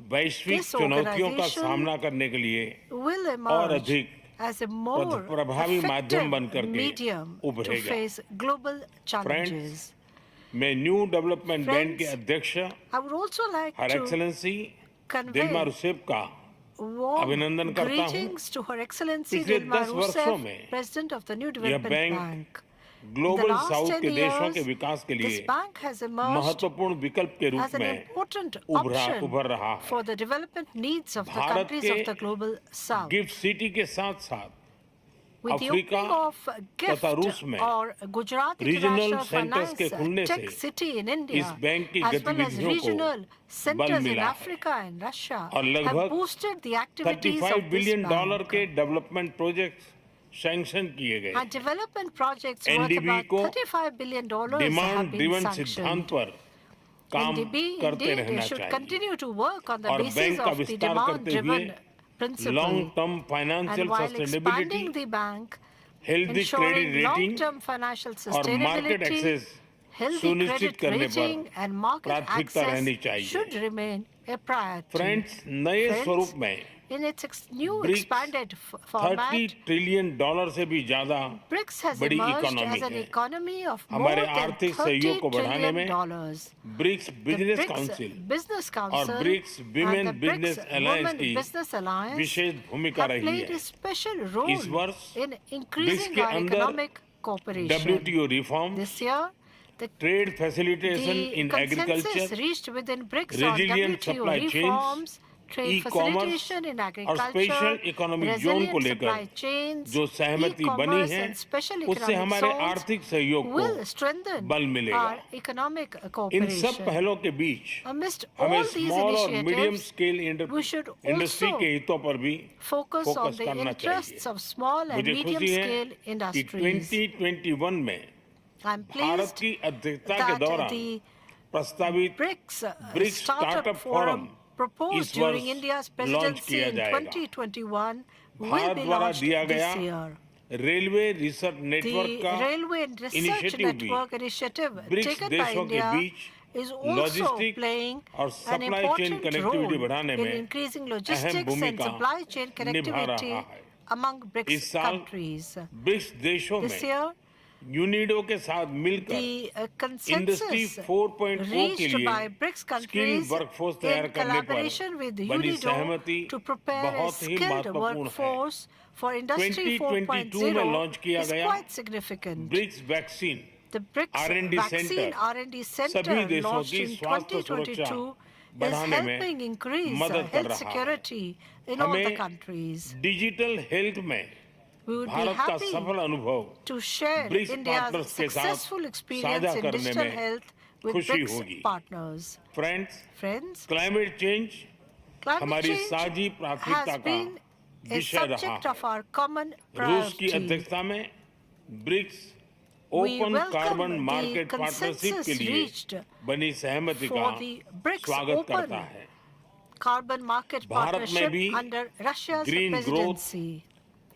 वैश्विक this चुनौतियों का organization सामना करने के लिए will और emerge अधिक as a more प्रभावी माध्यम बन effective करके medium to उभरेगा। face global challenges. मैं न्यू डेवलपमेंट बैंक के Friends, अध्यक्ष I would also like हर to excellency convey Dilma Rousseff का warm अभिनंदन करता हूं। greetings to Her Excellency पिछले Dilma 10 वर्षों Rousseff, में President of the New यह Development bank Bank. In the global last south 10 के देशों के years, विकास के this लिए bank has emerged महत्वपूर्ण विकल्प के as रूप an में important उभर option रहा है for the development needs of the Bharat countries के of the global south. Gift city के साथ साथ With the Africa opening of GIFT तथा रूस में or Gujarat regional International centres के Finance खुलने Tech से City in इस India, बैंक की as well as गतिविधियों regional को बल centers in मिला है Africa and Russia, और have लगभग boosted the activities $35 of this billion bank. के डेवलपमेंट प्रोजेक्ट सैंक्शन किए गए And development projects worth NDB about को $35 billion have demand been driven sanctioned. सिद्धांत पर काम NDB, करते indeed, रहना should चाहिए continue to work on the और basis बैंक का of the विस्तार करते हुए demand-driven principle. Long term And financial while sustainability expanding the bank, healthy credit ensuring rating long-term financial और मार्केट sustainability, एक्सेस healthy सुनिश्चित credit करने rating पर and market प्राथमिकता रहनी access चाहिए should remain a priority. Friends नए Friends, स्वरूप में in its new BRICS expanded 30 format, trillion dollar से भी ज्यादा BRICS has बड़ी emerged इकोनॉमी as an है economy of more हमारे than आर्थिक $30 सहयोग को बढ़ाने में trillion. BRICS The business BRICS council Business और Council BRICS and women the business BRICS alliance Women की Business Alliance विशेष भूमिका have रही played है a special role इस वर्ष in ब्रिक्स increasing के our अंदर economic cooperation. WTO reform This year, the trade facilitation in consensus agriculture reached within BRICS on resilient WTO supply chains, reforms, trade e-commerce facilitation in और agriculture, special economic zone को resilient लेकर supply chains, जो सहमति बनी e-commerce है and special उससे economic हमारे zones आर्थिक सहयोग will को strengthen बल मिलेगा our economic इन सब cooperation. पहलों के बीच Amidst हमें all these स्मॉल और medium initiatives, scale we should industry also के हितों पर भी focus on फोकस the करना interests चाहिए of small and मुझे medium खुशी है scale कि industries. 2021 में I'm भारत pleased की अध्यक्षता के that दौरान the प्रस्तावित BRICS BRICS Startup startup Forum forum proposed इस during वर्ष India's लॉन्च presidency किया in जाएगा 2021 will भारत be द्वारा launched दिया गया this year. Railway research network The का Railway and Research इनिशिएटिव भी Network initiative BRICS taken by देशों के India बीच is also लॉजिस्टिक playing और an supply chain important connectivity role बढ़ाने in में increasing अहम logistics and भूमिका supply chain निभा connectivity रहा है among BRICS इस साल countries. ब्रिक्स देशों This में year, यूनिडो के साथ मिलकर the इंडस्ट्री consensus 4.0 के reached by लिए BRICS स्किल्ड countries वर्कफोर्स तैयार in करने collaboration with पर बनी UNIDO सहमति to prepare a बहुत ही skilled महत्वपूर्ण है workforce for Industry 2022 में 4.0 लॉन्च किया is गया quite significant. BRICS vaccine The BRICS R&D Vaccine Center R&D Center सभी देशों launched की in स्वास्थ्य सुरक्षा 2022 is बढ़ाने में helping increase मदद कर health रहा है security in all the हमें countries. डिजिटल हेल्थ में We would be भारत का happy सफल अनुभव to share BRICS India's partners के साथ successful experience साझा in करने digital में health with खुशी BRICS होगी partners. Friends Friends, climate change climate हमारी change साझी प्राथमिकता has का been a विषय रहा subject of है our common रूस की priority. अध्यक्षता में BRICS We open welcome carbon the market partnership consensus के लिए reached बनी सहमति for का the BRICS स्वागत open करता है carbon market भारत में partnership भी under Russia's green growth, presidency.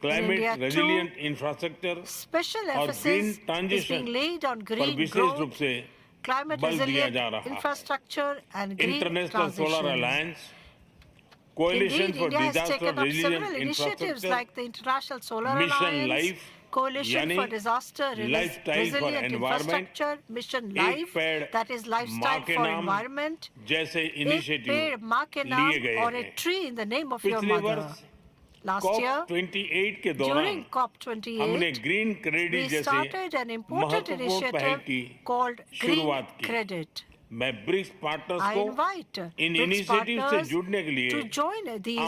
Climate India too, resilient infrastructure Special और green emphasis is transition being laid on पर green विशेष growth, रूप से climate बल दिया resilient जा रहा है infrastructure and green international solar transition. Alliance कोalition Indeed, for India has disaster taken up resilient several initiatives infrastructure like the International Solar Mission Alliance, Life, Coalition यानी for Disaster Lifestyle for Resilient Environment, Infrastructure, Mission एक Life, पेड़ that is माँ Lifestyle के for नाम Environment, जैसे एक initiative पेड़ माँ के लिए नाम गए or a हैं tree in the name of your पिछले mother. वर्ष Last year, COP28 के during दौरान हमने COP28, ग्रीन क्रेडिट we जैसे started an important महत्वपूर्ण पहल initiative की called Green शुरुआत की Credit. I invite BRICS partners to join these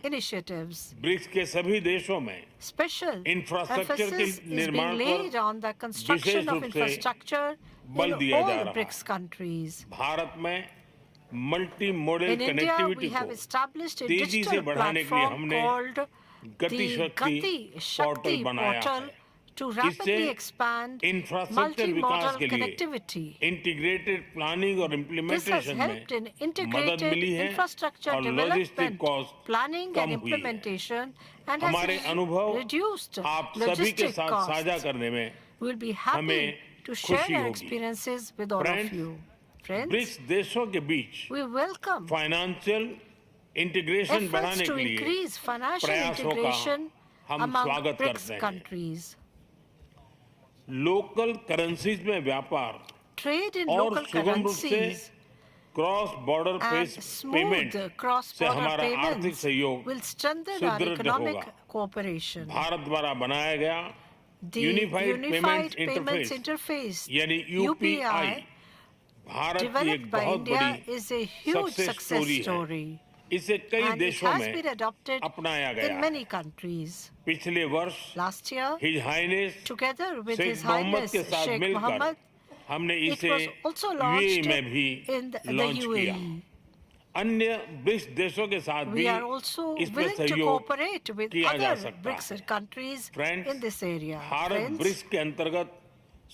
initiatives. Special emphasis is being laid on the construction of infrastructure in all BRICS countries. In India, we have established a digital platform called the Gati Shakti portal to rapidly expand multimodal connectivity. This has helped in integrated infrastructure development, planning and implementation, and has reduced logistic costs. We'll be happy to share our experiences with all of you. Friends, we welcome efforts to increase financial integration among BRICS countries. Trade in local currencies and smooth cross-border payments will strengthen our economic cooperation. The Unified Payments Interface, UPI, developed by India, is a huge success story, and it has been adopted in many countries. Last year, together with His Highness Sheikh Mohammed, it was also launched in the UAE. We are also willing to cooperate with other BRICS countries in this area. Friends,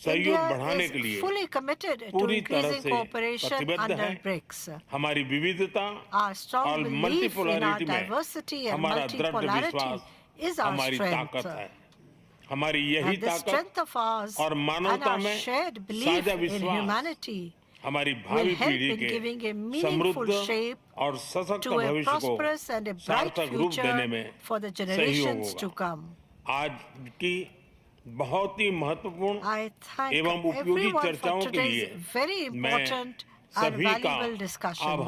India is fully committed to increasing cooperation under BRICS. Our strong belief in our diversity and multipolarity is our strength. And the strength of ours and our shared belief in humanity will help in giving a meaningful shape to a prosperous and a bright future for the generations to come. I thank everyone for today's very important and valuable discussions.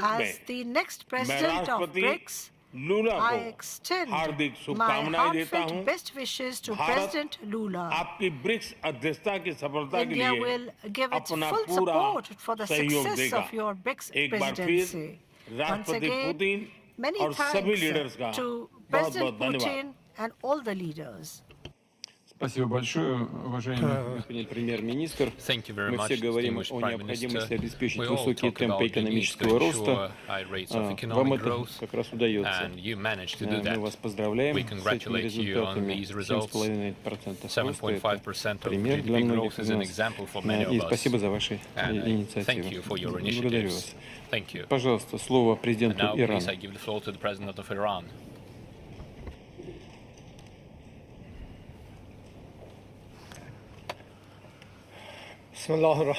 As the next president of BRICS, I extend my heartfelt best wishes to President Lula. India will give its full support for the success of your BRICS presidency. Once again, many thanks to President Putin and all the leaders. Thank you very much, distinguished Prime Minister. We all talk about the need to ensure high rates of economic growth, and you managed to do that. We congratulate you on these results. 7.5% of GDP growth is an example for many of us. And thank you for your initiatives. Thank you. And now, please, I give the floor to the President of Iran.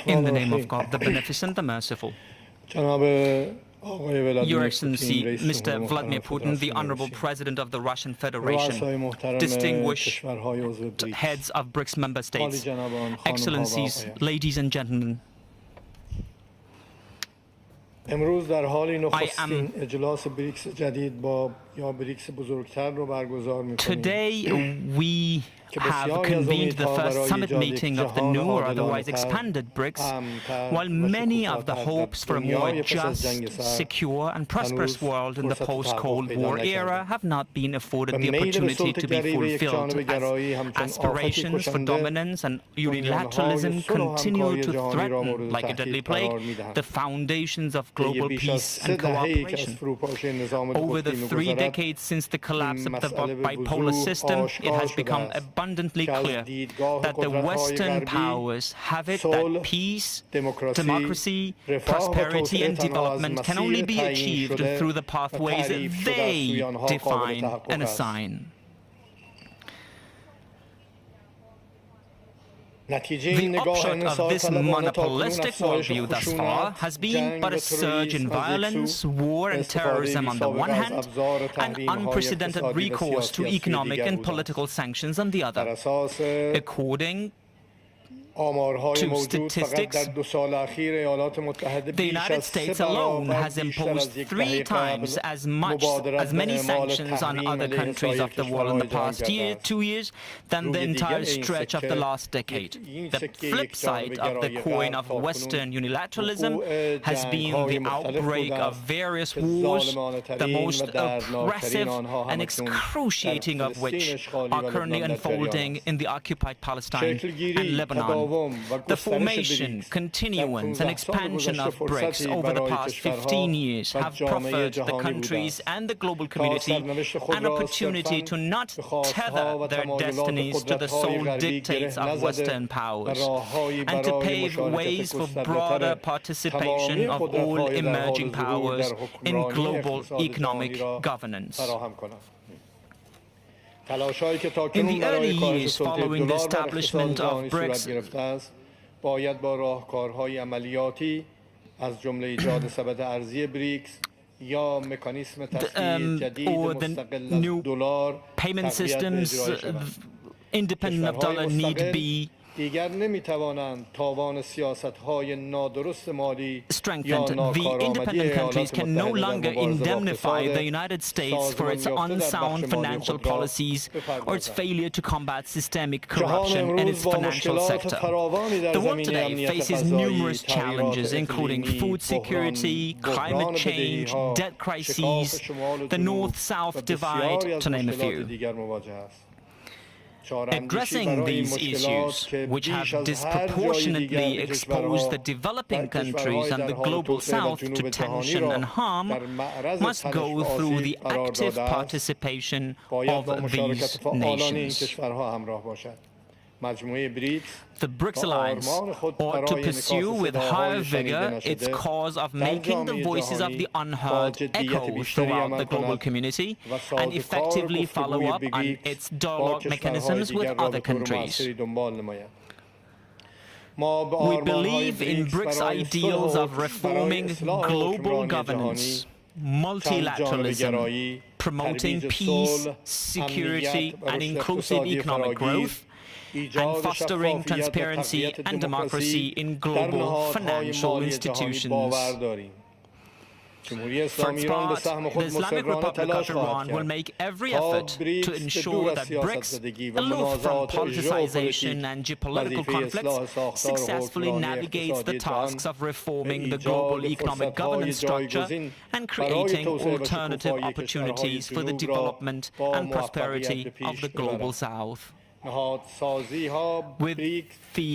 In the name of God, the Beneficent, the Merciful. Your Excellency, Mr. Vladimir Putin, the Honorable President of the Russian Federation, distinguished heads of BRICS member states, Excellencies, ladies and gentlemen, today we have convened the first summit meeting of the new or otherwise expanded BRICS, while many of the hopes for a more just, secure and prosperous world in the post-Cold War era have not been afforded the opportunity to be fulfilled, as aspirations for dominance and unilateralism continue to threaten, like a deadly plague, the foundations of global peace and cooperation. Over the 3 decades since the collapse of the bipolar system, it has become abundantly clear that the Western powers have it that peace, democracy, prosperity and development can only be achieved through the pathways they define and assign. The upshot of this monopolistic worldview thus far has been but a surge in violence, war and terrorism on the one hand, and unprecedented recourse to economic and political sanctions on the other. According to statistics, the United States alone has imposed 3 times as many sanctions on other countries of the world in the past 2 years than the entire stretch of the last decade. The flip side of the coin of Western unilateralism has been the outbreak of various wars, the most oppressive and excruciating of which are currently unfolding in the occupied Palestine and Lebanon. The formation, continuance and expansion of BRICS over the past 15 years have proffered the countries and the global community an opportunity to not tether their destinies to the sole dictates of Western powers, and to pave ways for broader participation of all emerging powers in global economic governance. In the early years following the establishment of BRICS, باید با راهکارهای عملیاتی از جمله ایجاد سبد ارزی بریکس یا مکانیسم تسویه جدید مستقل از دلار payment systems independent of dollar need be دیگر نمیتوانند تاوان سیاست‌های نادرست مالی strengthened. The independent countries can no longer indemnify the United States for its unsound financial policies or its failure to combat systemic corruption in its financial sector. The world today faces numerous challenges, including food security, climate change, debt crises, the North-South divide, to name a few. Addressing these issues, which have disproportionately exposed the developing countries and the global South to tension and harm, must go through the active participation of these nations. The BRICS Alliance ought to pursue with higher vigor its cause of making the voices of the unheard echo throughout the global community and effectively follow up on its dialogue mechanisms with other countries. We believe in BRICS ideals of reforming global governance, multilateralism, promoting peace, security, and inclusive economic growth, and fostering transparency and democracy in global financial institutions. For its part, the Islamic Republic of Iran will make every effort to ensure that BRICS, aloof from politicization and geopolitical conflicts, successfully navigates the tasks of reforming the global economic governance structure and creating alternative opportunities for the development and prosperity of the global South. With the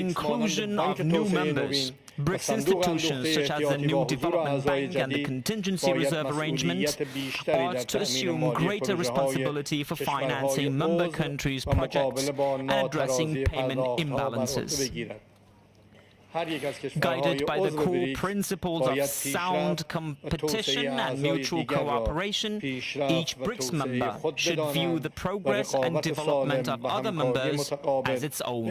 inclusion of new members, BRICS institutions such as the new Development Bank and the Contingency Reserve Arrangement ought to assume greater responsibility for financing member countries' projects and addressing payment imbalances. Guided by the core principles of sound competition and mutual cooperation, each BRICS member should view the progress and development of other members as its own.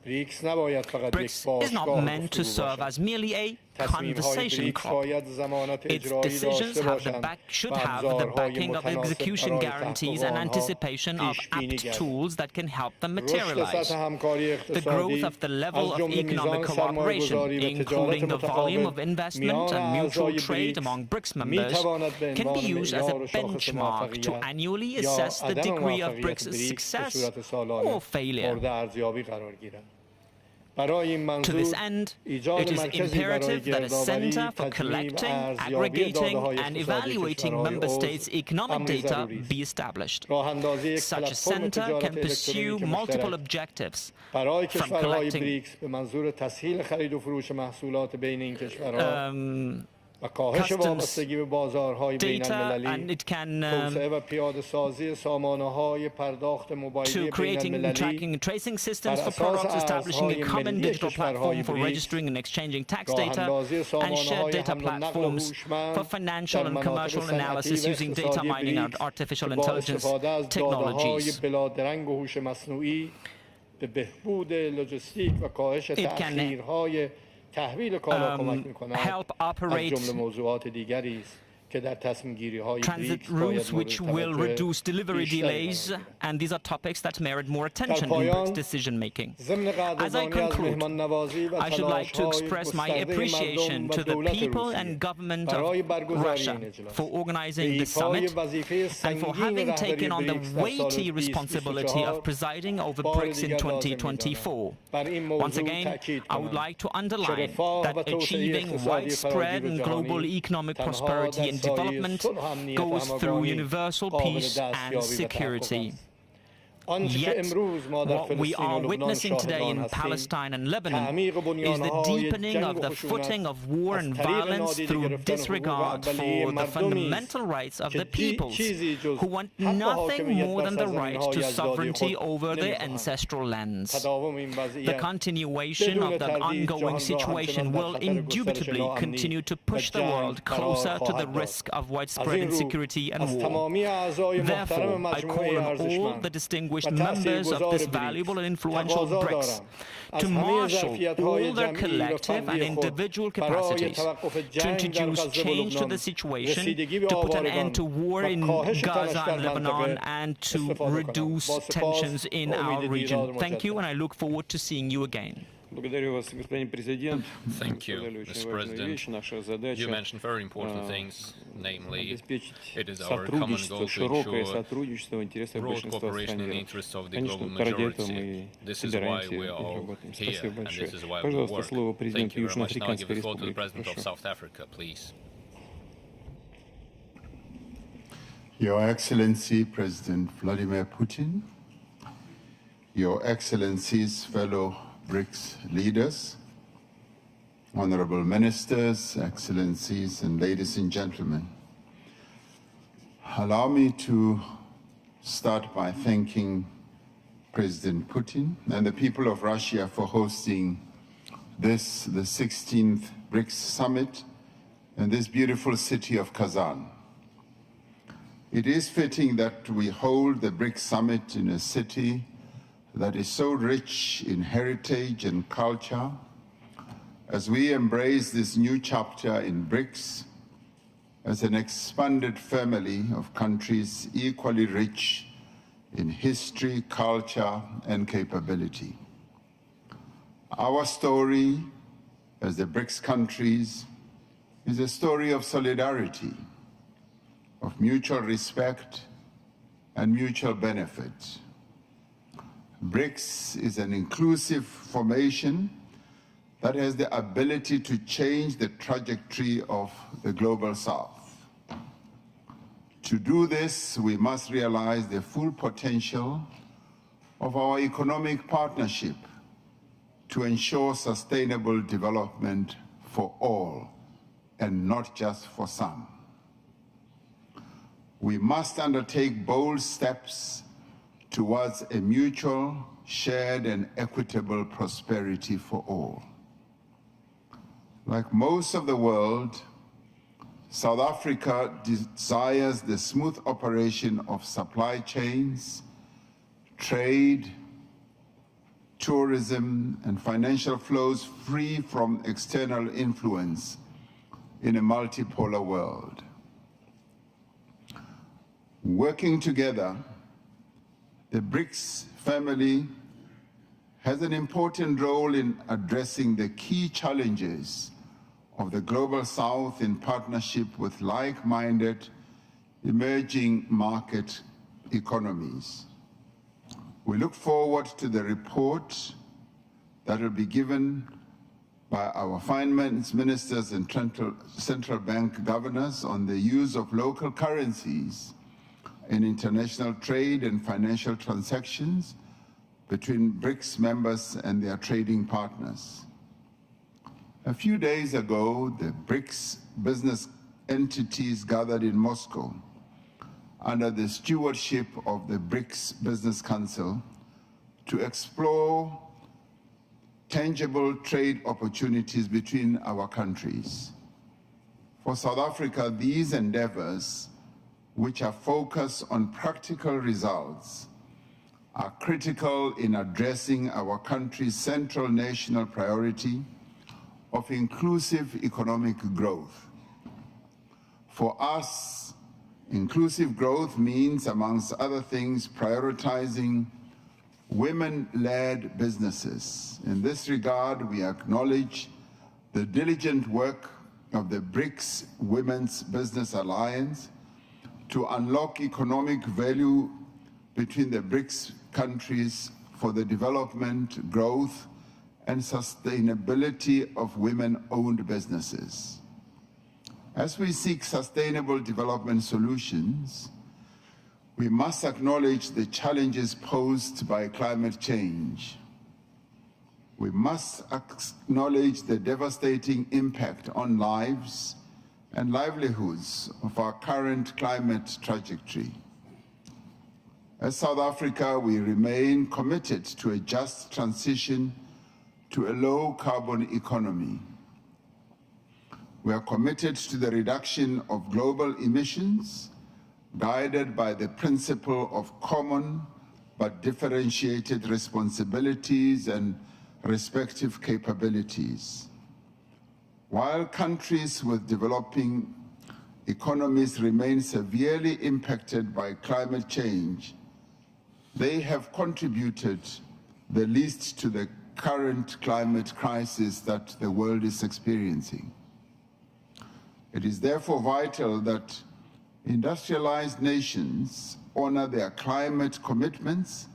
BRICS is not meant to serve as merely a conversation crop. Its decisions should have the backing of execution guarantees and anticipation of apt tools that can help them materialize. The growth of the level of economic cooperation, including the volume of investment and mutual trade among BRICS members, can be used as a benchmark to annually assess the degree of BRICS' success or failure. To this end, it is imperative that a center for collecting, aggregating, and evaluating member states' economic data be established. Such a center can pursue multiple objectives, from collecting customs data, and it can to creating tracking and tracing systems for products, establishing a common digital platform for registering and exchanging tax data, and shared data platforms for financial and commercial analysis using data mining and artificial intelligence technologies. It can help operate transit routes which will reduce delivery delays, and these are topics that merit more attention in BRICS decision-making. As I conclude, I should like to express my appreciation to the people and government of Russia for organizing this summit and for having taken on the weighty responsibility of presiding over BRICS in 2024. Once again, I would like to underline that achieving widespread and global economic prosperity and development goes through universal peace and security. Yet, what we are witnessing today in Palestine and Lebanon is the deepening of the footing of war and violence through disregard for the fundamental rights of the peoples, who want nothing more than the right to sovereignty over their ancestral lands. The continuation of the ongoing situation will indubitably continue to push the world closer to the risk of widespread insecurity and war. Therefore, I call on all the distinguished members of this valuable and influential BRICS to marshal all their collective and individual capacities to introduce change to the situation, to put an end to war in Gaza and Lebanon, and to reduce tensions in our region. Thank you, and I look forward to seeing you again. Thank you, Mr. President. You mentioned very important things, namely, it is our common goal to ensure broad cooperation in the interests of the global majority. This is why we are all here, and this is why we work. Thank you very much. Now I give the floor to the President of South Africa, please. Your Excellency, President Vladimir Putin, Your Excellencies, fellow BRICS leaders, honorable ministers, excellencies, and ladies and gentlemen. Allow me to start by thanking President Putin and the people of Russia for hosting this, the 16th BRICS Summit, in this beautiful city of Kazan. It is fitting that we hold the BRICS Summit in a city that is so rich in heritage and culture, as we embrace this new chapter in BRICS as an expanded family of countries equally rich in history, culture, and capability. Our story as the BRICS countries is a story of solidarity, of mutual respect and mutual benefit. BRICS is an inclusive formation that has the ability to change the trajectory of the global South. To do this, we must realize the full potential of our economic partnership to ensure sustainable development for all and not just for some. We must undertake bold steps towards a mutual, shared, and equitable prosperity for all. Like most of the world, South Africa desires the smooth operation of supply chains, trade, tourism, and financial flows free from external influence in a multipolar world. Working together, the BRICS family has an important role in addressing the key challenges of the Global South in partnership with like-minded emerging market economies. We look forward to the report that will be given by our finance ministers and central bank governors on the use of local currencies in international trade and financial transactions between BRICS members and their trading partners. A few days ago, the BRICS business entities gathered in Moscow under the stewardship of the BRICS Business Council to explore tangible trade opportunities between our countries. For South Africa, these endeavors, which are focused on practical results, are critical in addressing our country's central national priority of inclusive economic growth. For us, inclusive growth means, amongst other things, prioritizing women-led businesses. In this regard, we acknowledge the diligent work of the BRICS Women's Business Alliance to unlock economic value between the BRICS countries for the development, growth, and sustainability of women-owned businesses. As we seek sustainable development solutions, we must acknowledge the challenges posed by climate change. We must acknowledge the devastating impact on lives and livelihoods of our current climate trajectory. As South Africa, we remain committed to a just transition to a low-carbon economy. We are committed to the reduction of global emissions, guided by the principle of common but differentiated responsibilities and respective capabilities. While countries with developing economies remain severely impacted by climate change, they have contributed the least to the current climate crisis that the world is experiencing. It is therefore vital that industrialized nations honor their climate commitments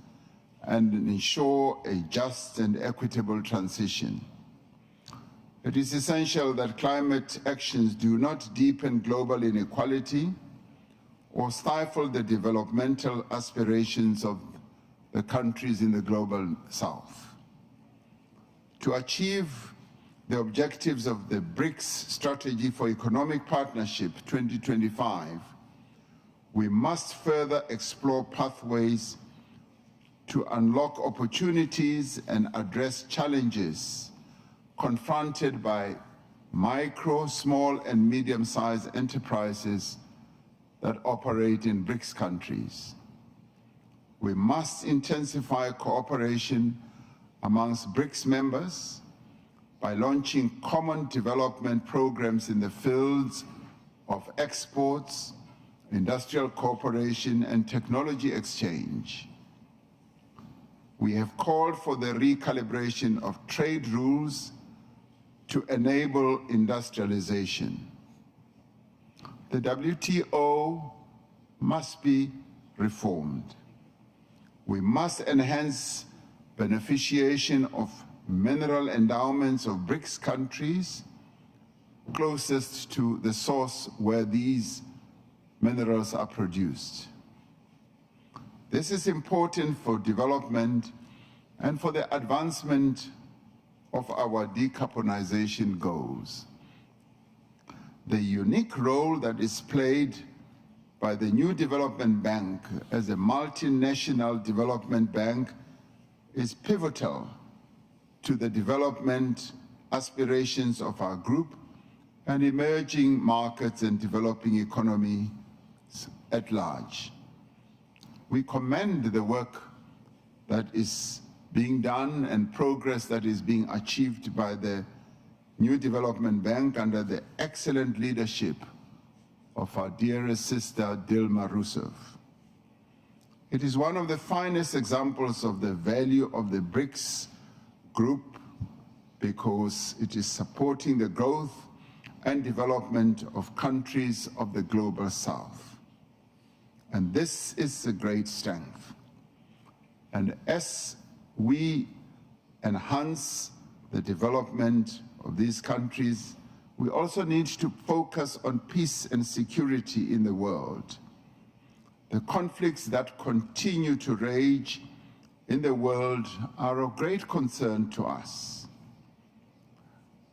and ensure a just and equitable transition. It is essential that climate actions do not deepen global inequality or stifle the developmental aspirations of the countries in the global south. To achieve the objectives of the BRICS Strategy for Economic Partnership 2025, we must further explore pathways to unlock opportunities and address challenges confronted by micro, small, and medium-sized enterprises that operate in BRICS countries. We must intensify cooperation amongst BRICS members by launching common development programs in the fields of exports, industrial cooperation, and technology exchange. We have called for the recalibration of trade rules to enable industrialization. The WTO must be reformed. We must enhance beneficiation of mineral endowments of BRICS countries closest to the source where these minerals are produced. This is important for development and for the advancement of our decarbonization goals. The unique role that is played by the new development bank as a multinational development bank is pivotal to the development aspirations of our group and emerging markets and developing economies at large. We commend the work that is being done and progress that is being achieved by the new development bank under the excellent leadership of our dearest sister, Dilma Rousseff. It is one of the finest examples of the value of the BRICS group because it is supporting the growth and development of countries of the global south. And this is a great strength. And as we enhance the development of these countries, we also need to focus on peace and security in the world. The conflicts that continue to rage in the world are of great concern to us.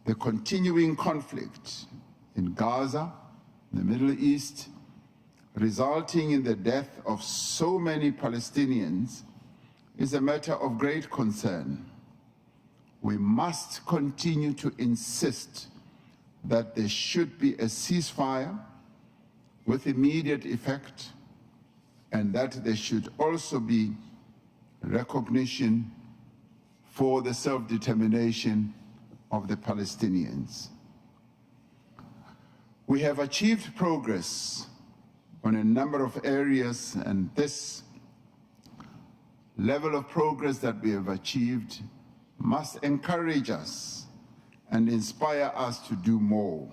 The continuing conflict in Gaza, the Middle East, resulting in the death of so many Palestinians, is a matter of great concern. We must continue to insist that there should be a ceasefire with immediate effect and that there should also be recognition for the self-determination of the Palestinians. We have achieved progress on a number of areas, and this level of progress that we have achieved must encourage us and inspire us to do more.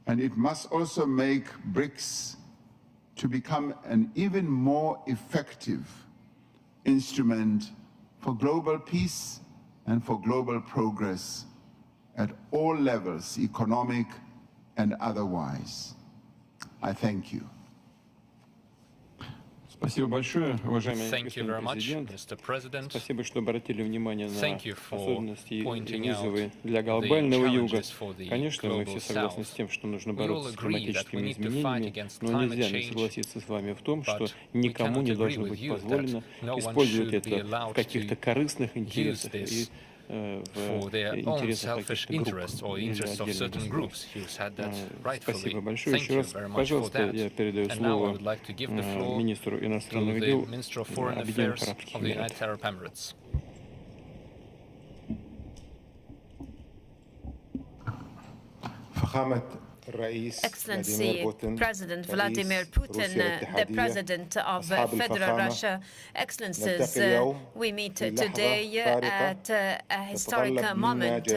And it must also make BRICS to become an even more effective instrument for global peace and for global progress at all levels, economic and otherwise. I thank you. Спасибо большое, уважаемый господин президент. Спасибо, что обратили внимание на особенности и вызовы для the глобального юга. challenges for the Конечно, мы global все согласны с south. тем, что нужно We all бороться с agree that we климатическими need to fight изменениями, against но climate нельзя не change, согласиться с вами в том, что but никому we не cannot должно agree быть with you позволено that no one использовать should be это в allowed каких-то to корыстных use интересах this и for в their own интересах selfish каких-то групп interests or или interests of отдельных certain groups. государств. You said that rightfully. Спасибо большое. Thank Еще you раз, very much for пожалуйста, that. я передаю And now I слово would like to give the floor министру to иностранных the дел Minister of Foreign Объединенных Affairs Арабских of the Эмиратов. United Arab Emirates. Excellency President Vladimir Putin, the President of Federal Russia, Excellencies, we meet today at a historic moment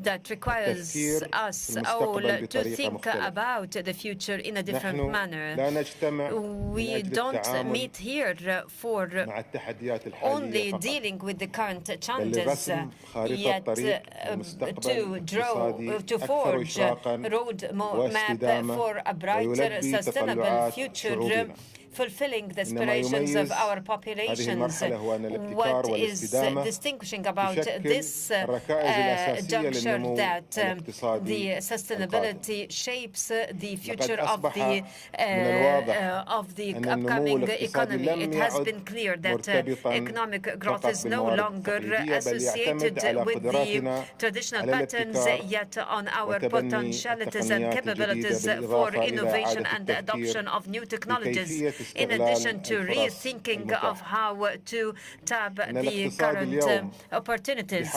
that requires us all to think about the future in a different manner. We don't meet here for only dealing with the current challenges, yet to forge roadmap for a brighter, sustainable future, fulfilling the aspirations of our populations. What is distinguishing about this juncture that the sustainability shapes the future of the upcoming economy. It has been clear that economic growth is no longer associated with the traditional patterns, yet on our potentialities and capabilities for innovation and the adoption of new technologies, in addition to rethinking of how to tap the current opportunities.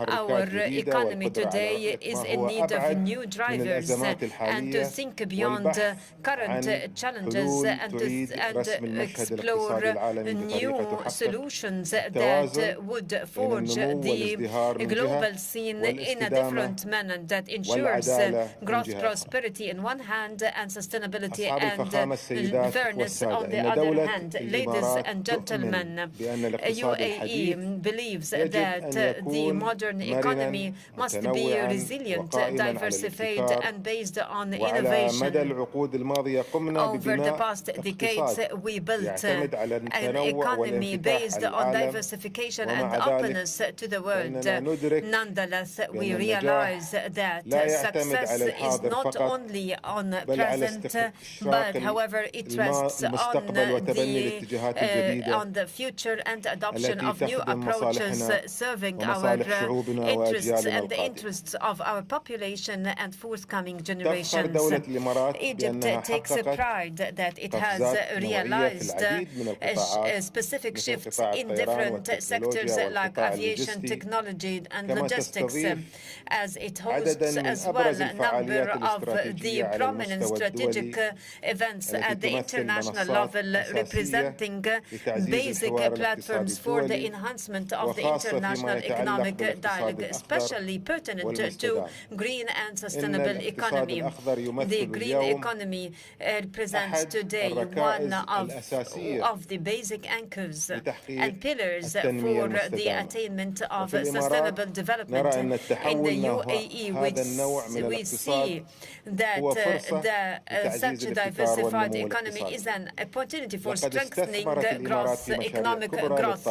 Our economy today is in need of new drivers, and to think beyond current challenges and explore new solutions that would forge the global scene in a different manner that ensures growth, prosperity on one hand, and sustainability and fairness on the other hand. Ladies and gentlemen, UAE believes that the modern economy must be resilient, diversified, and based on innovation. Over the past decades, we built an economy based on diversification and openness to the world. Nonetheless, we realize that success is not only on present, but however it rests on the future and adoption of new approaches serving our interests and the interests of our population and forthcoming generations. Egypt takes pride that it has realized specific shifts in different sectors like aviation, technology, and logistics, as it hosts as well a number of the prominent strategic events at the international level, representing basic platforms for the enhancement of the international economic dialogue, especially pertinent to green and sustainable economy. The green economy represents today one of the basic anchors and pillars for the attainment of sustainable development. In the UAE, we see that such a diversified economy is an opportunity for strengthening growth, economic growth.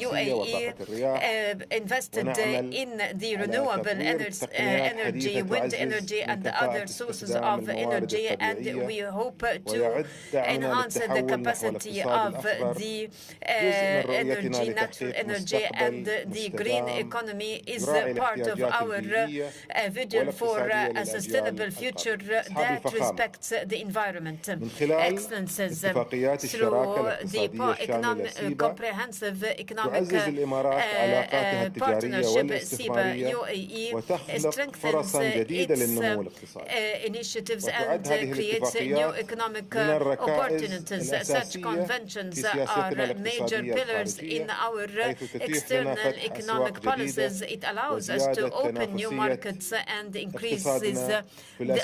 UAE invested in the renewable energy, wind energy, and other sources of energy, and we hope to enhance the capacity of the energy, natural energy, and the green economy is part of our vision for a sustainable future that respects the environment. Excellencies, through the comprehensive economic partnership, UAE strengthens its initiatives and creates new economic opportunities. Such conventions are major pillars in our external economic policies. It allows us to open new markets and increases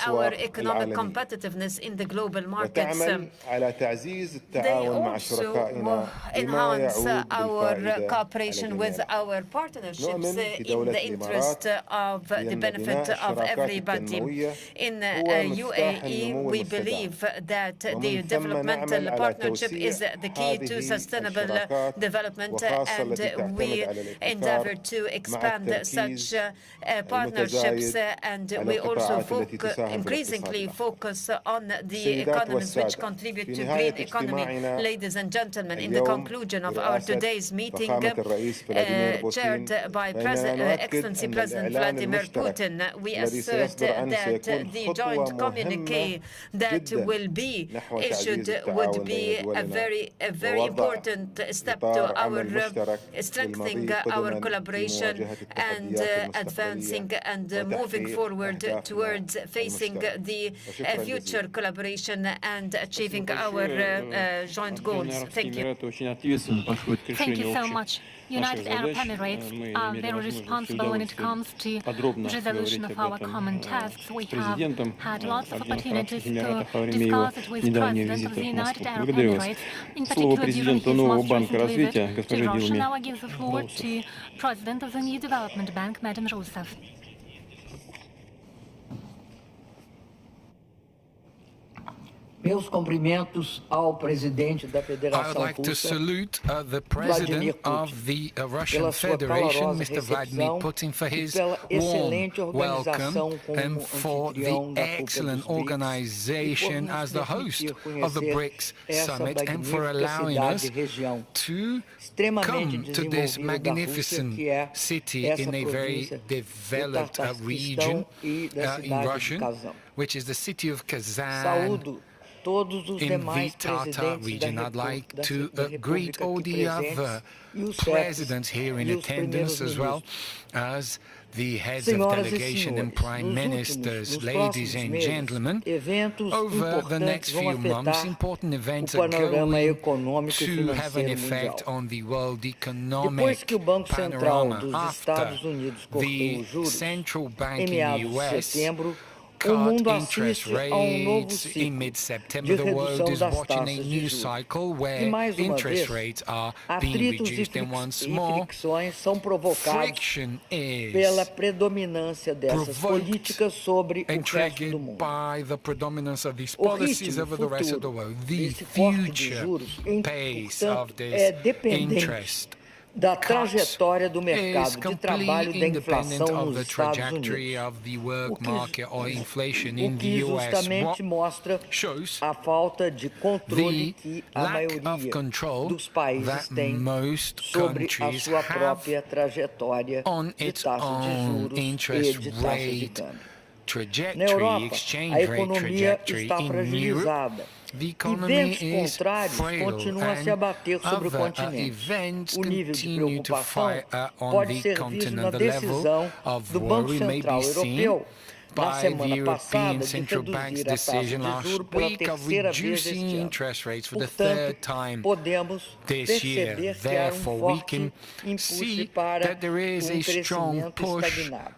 our economic competitiveness in the global markets. They also enhance our cooperation with our partnerships in the interest of the benefit of everybody. In UAE, we believe that the developmental partnership is the key to sustainable development, and we endeavor to expand such partnerships, and we also increasingly focus on the economies which contribute to green economy. Ladies and gentlemen, in the conclusion of our today's meeting, chaired by Excellency President Vladimir Putin, we assert that the joint communiqué that will be issued would be a very important step to our strengthening our collaboration and advancing and moving forward towards facing the future collaboration and achieving our joint goals. Thank you. Thank you so much. United Arab Emirates are very responsible when it comes to resolution of our common tasks. We have had lots of opportunities to discuss it with the President of the United Arab Emirates, in particular during his most recent visit to Russia. Now I give the floor to President of the New Development Bank, Madam Rousseff. Meus cumprimentos ao presidente da Federação I would like to Russa, salute the president of the Russian Federation, Mr. Vladimir Putin, for his warm welcome and for the excellent organization as the host of the BRICS Summit, and for allowing us to come to this magnificent city in a very developed region in Russia, which is the city of Kazan, in the Tatar region. I'd like to greet all the other presidents here in attendance, as well as the heads of delegation and prime ministers. Ladies and gentlemen, over the next few months, important events are going to have an effect on the world economic panorama. After the central bank in the US cut interest rates in mid-September, the world is watching a new cycle where interest rates are being reduced, and once more, friction is provoked and triggered by the predominance of these policies over the rest of the world. The future pace of this interest da trajetória do mercado de trabalho da inflação nos Estados Unidos, o que justamente mostra a falta de controle que a maioria dos países tem sobre a sua própria trajetória de taxa de juros e de taxa de câmbio. Na Europa, a economia está fragilizada. E ventos contrários continuam a se abater sobre o continente. O nível de preocupação pode ser visto na decisão do Banco Central Europeu na semana passada de reduzir a taxa de juros pela terceira vez este ano. Portanto, podemos perceber que há forte impulso para crescimento estagnado.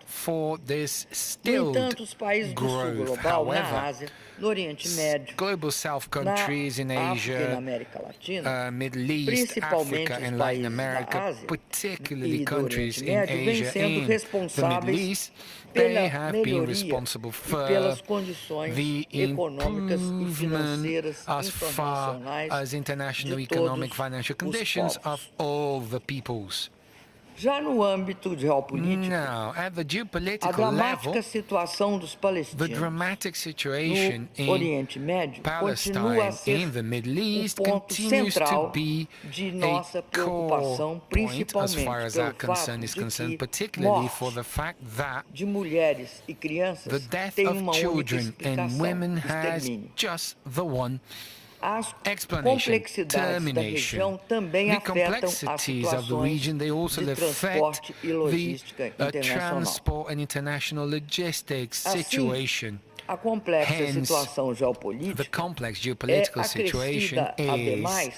No entanto, os países do sul global, na Ásia, no Oriente Médio, na África e na América Latina, principalmente os países da Ásia e do Oriente Médio, vêm sendo responsáveis pela melhoria e pelas condições econômicas e financeiras internacionais de todos os povos. Já no âmbito geopolítico, Now, at the a geopolitical dramática level, situação dos the palestinos dramatic situation no in Oriente Médio continua Palestine a ser in the Middle o East ponto continues to central be de a nossa preocupação, core point as far principalmente as our pelo fato concern is de concerned, que particularly for morte the fact that de mulheres e the crianças death tem of uma única children and explicação: women has extermínio. just the one As explanation, complexidades da termination. região também The afetam as complexities of the situações region, they also de affect transporte e the logística internacional. transport and international logistics Assim, situation. a complexa Hence, situação the geopolítica complex é geopolitical situation acrescida, ademais,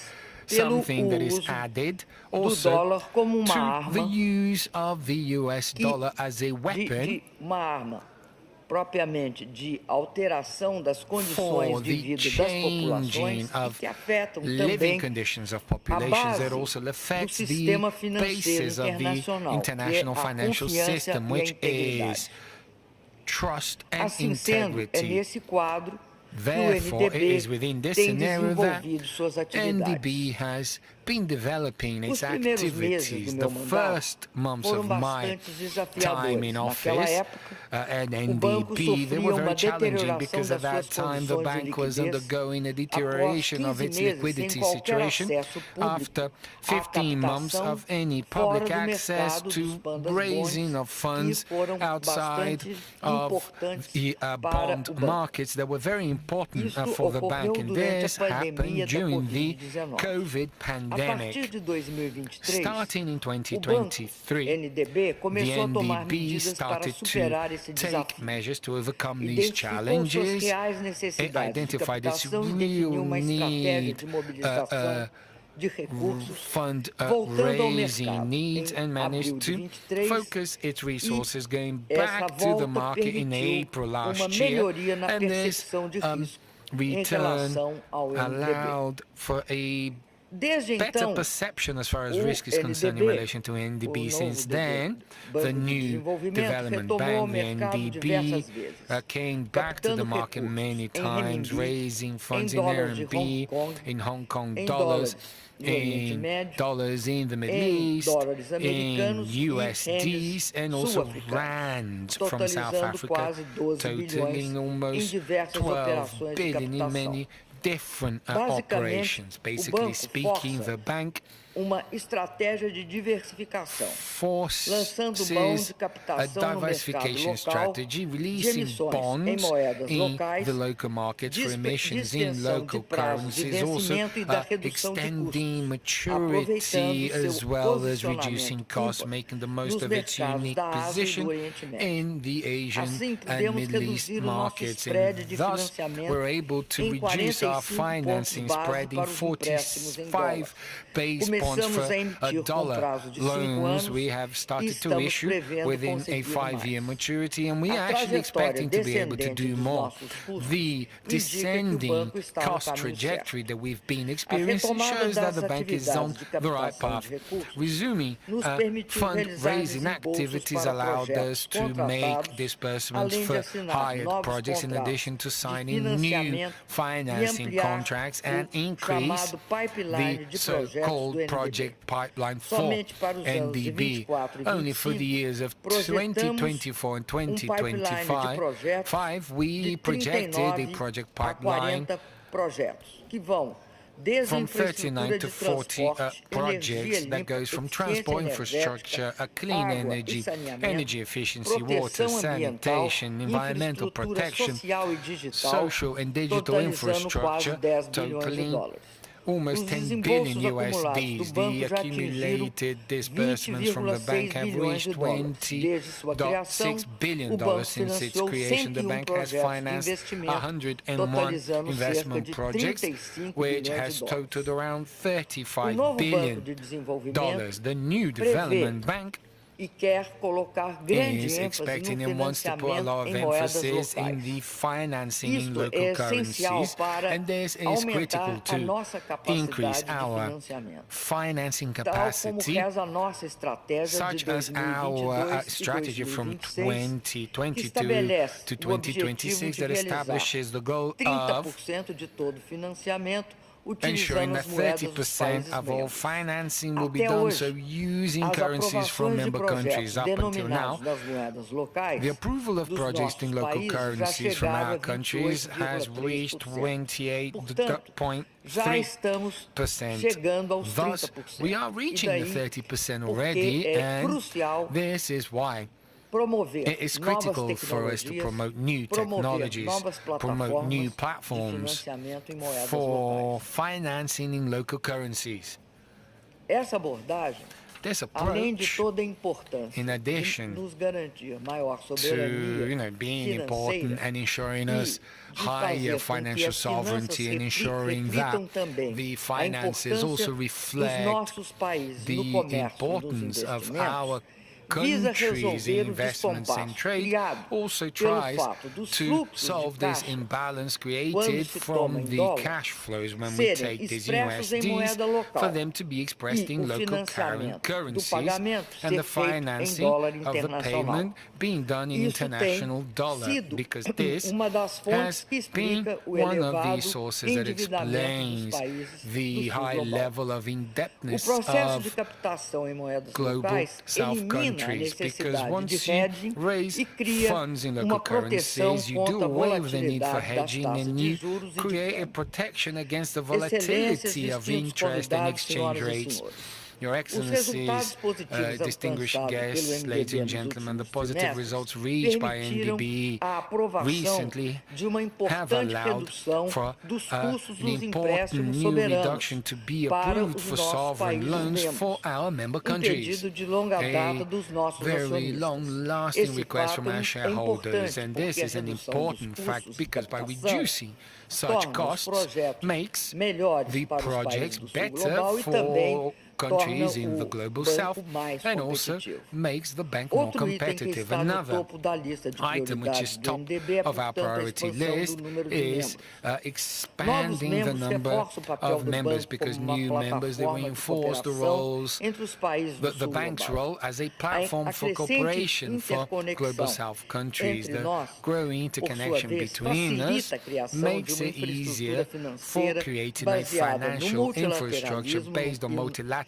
is pelo something that is uso added do also dólar como uma to the arma use of the US dollar as a weapon de uma arma propriamente de alteração das for condições de the vida das changing populações e of que afetam living também conditions of a populations base that also do affects the sistema financeiro basis of the internacional, que é international a financial confiança system, e a which integridade. is trust and Assim sendo, é integrity. nesse quadro que o Therefore, it NDB is within this tem scenario that desenvolvido suas NDB atividades. has been developing Os its primeiros meses activities. do The meu mandato first months foram of my bastante time desafiadores. in Naquela office época, at o banco NDB, they were sofria uma very challenging deterioração because das at that suas time the condições de bank was liquidez undergoing a após deterioration of 15 its meses sem liquidity qualquer situation acesso público after à 15 months captação of any fora public do access mercado dos to pandas raising bonds, of que funds foram outside bastante of importantes the para bond o banco. markets that were very important Isso for the bank, ocorreu and durante a this happened pandemia da during the Covid-19. COVID A partir pandemic. de 2023, Starting in o banco 2023, NDB the começou a tomar NDB medidas para started to superar esse take desafio. measures to overcome these Identificou suas challenges. reais It necessidades de identified its captação e real definiu uma estratégia need, de mobilização de recursos, fund voltando ao raising mercado needs, em and managed abril de to 23, focus its resources going essa back to the volta market in permitiu April uma last year, melhoria na and this percepção de risco em return relação ao NDB. allowed for a Desde better então, perception as far as o risk is concerned in NDB, relation to o NDB. novo Since DB, then, Banco the de new Desenvolvimento, development retomou ao bank, the mercado NDB, diversas vezes, came back to the captando market recursos many em times, renminbi, raising funds em in dólares de RMB, Hong Kong, in Hong Kong em dollars, dólares no Oriente in Médio, dollars in the Middle em East, dólares in americanos e USDs, and also sul-africanos, rands from South totalizando Africa, quase 12 bilhões totaling em almost diversas 12 operações de billion in captação. many different Basicamente, operations. o Basically banco speaking, força the bank uma estratégia de diversificação, lançando forces mão de a captação no mercado diversification local strategy, de releasing emissões em bonds moedas in locais, the local markets for emissions in extensão de local prazos de currencies, also vencimento e da redução de extending custos, maturity aproveitando as seu well as reducing posicionamento costs, making the most nos of its mercados unique da Ásia e position do Oriente Médio. in the Asian Assim, and podemos Middle East reduzir o nosso markets, spread and de thus financiamento we're able to em reduce our 45 pontos financing spread base in para os empréstimos em 45 dólar. base points Começamos for a emitir com dollar prazo de 5 loans. anos We have e started to estamos issue prevendo within a conseguir 5-year mais. maturity, and we A are actually trajetória expecting to be able to descendente do dos more. nossos custos The indica que o descending banco está no cost caminho trajectory certo. that we've been A experiencing retomada shows that das the bank is on atividades de the right captação path. de recursos Resuming nos permitiu realizar fundraising desembolsos activities para allowed projetos us to make contratados, disbursements além de for assinar hired novos projects in contratos addition to de signing new financiamento e financing ampliar contracts and o increase chamado pipeline the de projetos do so-called NDB. project pipeline for Somente para os anos de NDB. 24 e Only for the 25, years of projetamos 2024 and pipeline de 2025, projetos we de projected a 39 project a pipeline 40 projetos que vão desde a from 39 infraestrutura to de 40 transporte, projects energia that limpa, goes from eficiência transport energética, infrastructure, clean água energy, e saneamento, energy efficiency, water, proteção ambiental, sanitation, environmental infraestrutura protection, social e digital, social and digital totalizando quase infrastructure, 10 bilhões de totaling dólares. almost Os 10 desembolsos billion acumulados USDs. do banco The já atingiram accumulated disbursements from the bank 20,6 have bilhões de reached dólares. Desde sua criação, $20.6 billion o banco since its financiou creation. The 101 bank has projetos de financed investimento, 101 totalizando cerca investment de projects, 35 which bilhões has de dólares. totaled around O $35 novo Banco billion. de Desenvolvimento The new prevê development bank e quer colocar grande is ênfase expecting no and wants to put a lot financiamento of em moedas emphasis in locais. the financing in Isto local é essencial currencies, para and this is aumentar critical a to nossa increase capacidade de our financiamento, financing tal como capacity, reza a nossa estratégia de such as our 2022 strategy e from 2026, que 2022 estabelece to o objetivo 2026 de that realizar establishes the goal of 30% de todo o financiamento ensuring that 30% of all financing will be done so using currencies from member countries. Up until now, the approval of projects in local currencies from our countries has reached 28.3%. Thus, we are reaching the 30% already, and this is why it is critical for us to promote new technologies, promote new platforms for financing in local currencies. This approach, in addition to being important and ensuring us higher financial sovereignty and ensuring that the finances also reflect the importance of our countries' investments and trade, also tries to solve this imbalance created from the cash flows when we take these USDs for them to be expressed in local currencies and the financing of the payment being done in international dollar, because this has been one of the sources that explains the high level of indebtedness of global South countries. Because once you raise funds in local currencies, you do away with the need for hedging and you create a protection against the volatility of interest and exchange rates. Your Excellencies, distinguished guests, ladies and gentlemen, the positive results reached by NDB recently have allowed for an important new reduction to be approved for sovereign loans for our member countries. A very long-lasting request from our shareholders, and this is an important fact because by reducing such costs makes the projects better for countries in the global south and also makes the bank more competitive. Another item which is top of our priority list is expanding the number of members, because new members, they reinforce the roles, the bank's role as a platform for cooperation for global south countries. The growing interconnection between us makes it easier for creating a financial infrastructure based on multilateralism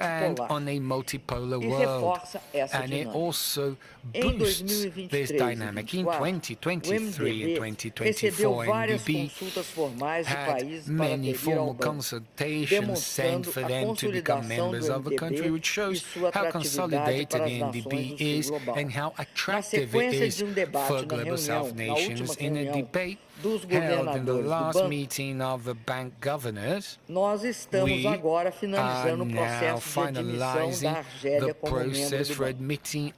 and on a multipolar world, and it also boosts this dynamic. In 2023 and 2024, NDB had many formal consultations sent for them to become members of the country, which shows how consolidated the NDB is and how attractive it is for global south nations. In a debate held in the last meeting of the bank governors, we are now finalizing the process for admitting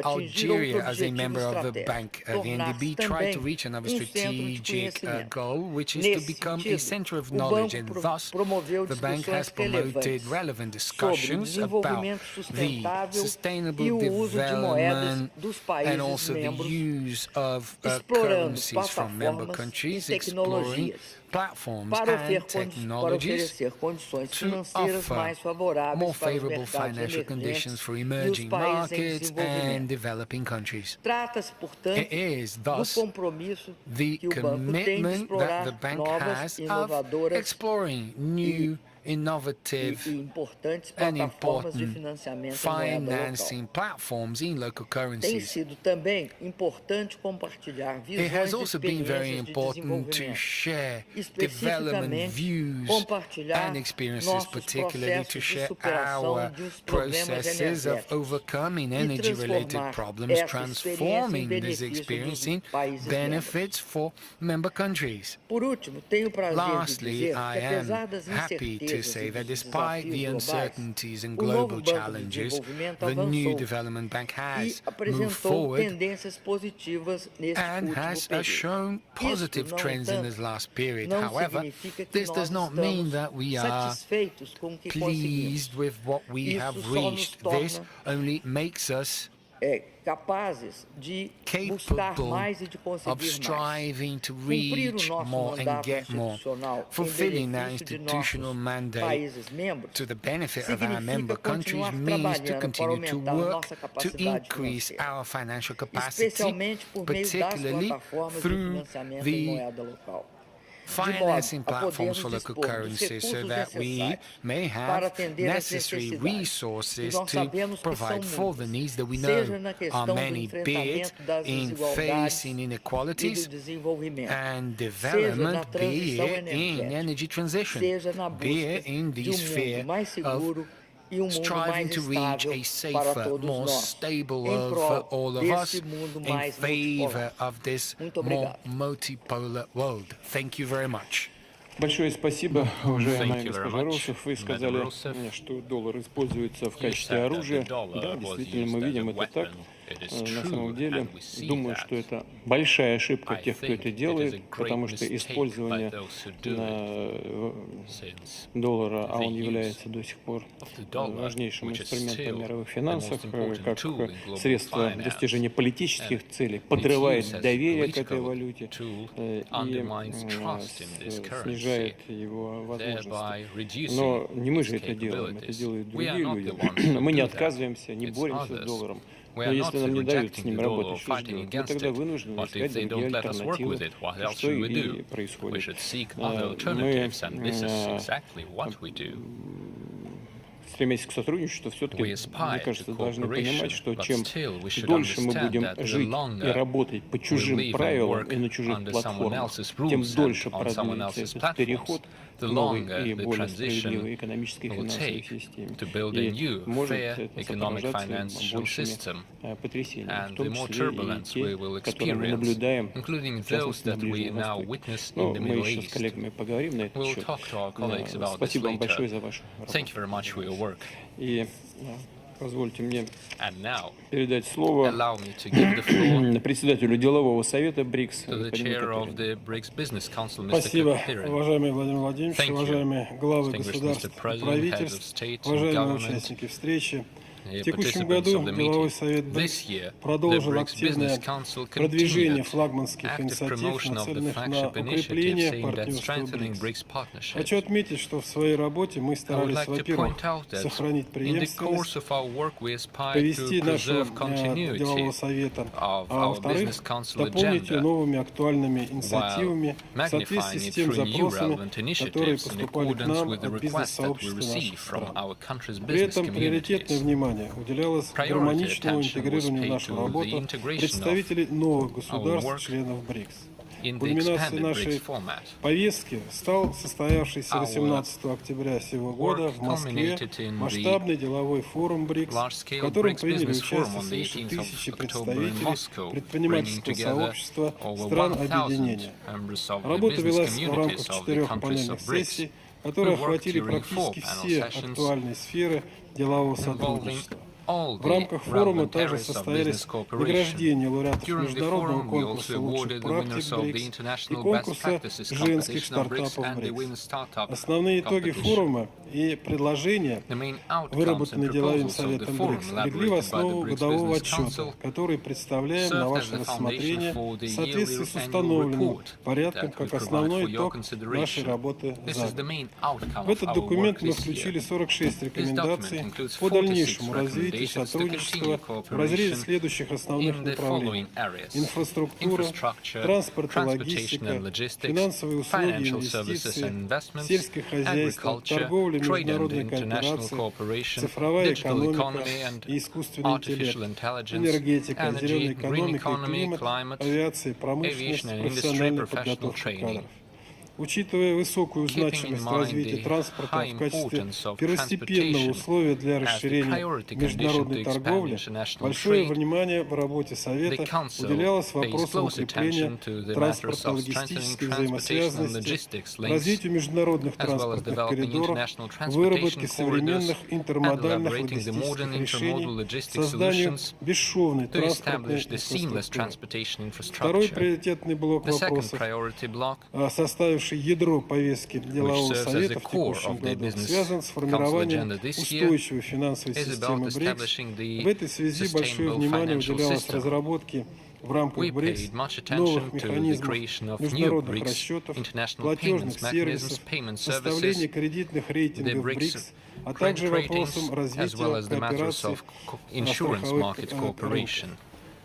Algeria as a member of the bank. The NDB tried to reach another strategic goal, which is to become a center of knowledge, and thus the bank has promoted relevant discussions about the sustainable development and also the use of currencies from member countries, exploring platforms and technologies to offer more favorable financial conditions for emerging markets and developing countries. It is thus the commitment that the bank has of exploring new, innovative and important financing platforms in local currencies. It has also been very important to share development views and experiences, particularly to share our processes of overcoming energy-related problems, transforming this experience in benefits for member countries. Lastly, I am happy to say that despite the uncertainties and global challenges, the new development bank has moved forward and has shown positive trends in this last period. However, this does not mean that we are pleased with what we have reached. This only makes us capable of striving to reach more and get more, fulfilling our institutional mandate to the benefit of our member countries means to continue to work to increase our financial capacity, particularly through the financing platforms for local currencies so that we may have necessary resources to provide for the needs that we know are many, be it in facing inequalities and development, be it in energy transition, be it in the sphere of striving to reach a safer, more stable world for all of us in favor of this more multipolar world. Thank you very much. Большое спасибо, уважаемая госпожа Росов. Вы сказали, что доллар используется в качестве оружия. Да, действительно, мы видим это так. На самом деле, думаю, что это большая ошибка тех, кто это делает, потому что использование доллара, а он является до сих пор важнейшим инструментом мировых финансов, как средство достижения политических целей, подрывает доверие к этой валюте и снижает его возможности. Но не мы же это делаем, это делают другие люди. Мы не отказываемся, не боремся с долларом. Но если нам не дают с ним работать, что же делать? Мы тогда вынуждены искать другие альтернативы, что и происходит. Стремясь к сотрудничеству, все-таки, мне кажется, должны понимать, что чем дольше мы будем жить и работать по чужим правилам и на чужих платформах, тем дольше продлится этот переход к новой и более справедливой экономической и финансовой системе. И может это сопровождаться большими потрясениями, в том числе и те, которые мы наблюдаем, в частности, на Ближнем Востоке. Но мы еще с коллегами поговорим на этот счет. Спасибо вам большое за вашу работу. И позвольте мне передать слово председателю делового совета БРИКС. Спасибо, уважаемый Владимир Владимирович, уважаемые главы государств и правительств, уважаемые участники встречи. В текущем году Деловой совет БРИКС продолжил активное продвижение флагманских инициатив, нацеленных на укрепление партнерства БРИКС. Хочу отметить, что в своей работе мы старались, во-первых, сохранить преемственность, повести нашего Делового совета, а во-вторых, дополнить ее новыми актуальными инициативами в соответствии с тем запросами, которые поступали к нам от бизнес-сообщества наших стран. При этом приоритетное внимание уделялось гармоничному интегрированию в нашу работу представителей новых государств, членов БРИКС. Кульминацией нашей повестки стал состоявшийся 18 октября сего года в Москве масштабный деловой форум БРИКС, в котором приняли участие свыше 1000 представителей предпринимательского сообщества стран объединения. Работа велась в рамках 4 панельных сессий, которые охватили практически все актуальные сферы делового сотрудничества. В рамках форума также состоялись награждения лауреатов международного конкурса лучших практик БРИКС и конкурса женских стартапов БРИКС. Основные итоги форума и предложения, выработанные деловым советом БРИКС, легли в основу годового отчета, который представляем на ваше рассмотрение в соответствии с установленным порядком как основной итог нашей работы за год. В этот документ мы включили 46 рекомендаций по дальнейшему развитию сотрудничества в разрезе следующих основных направлений: инфраструктура, транспорт и логистика, финансовые услуги и инвестиции, сельское хозяйство, торговля, международная кооперация, цифровая экономика и искусственный интеллект, энергетика, зеленая экономика и климат, авиация, промышленность, профессиональная подготовка кадров. Учитывая высокую значимость развития транспорта в качестве первостепенного условия для расширения международной торговли, большое внимание в работе Совета уделялось вопросам укрепления транспортно-логистической взаимосвязанности, развитию международных транспортных коридоров, выработке современных интермодальных логистических решений, созданию бесшовной транспортной инфраструктуры. Второй приоритетный блок вопросов, составивший ядро повестки делового совета в текущем году, связан с формированием устойчивой финансовой системы БРИКС. В этой связи большое внимание уделялось разработке в рамках БРИКС новых механизмов международных расчетов, платежных сервисов, составления кредитных рейтингов БРИКС, а также вопросам развития кооперации страховых корпораций.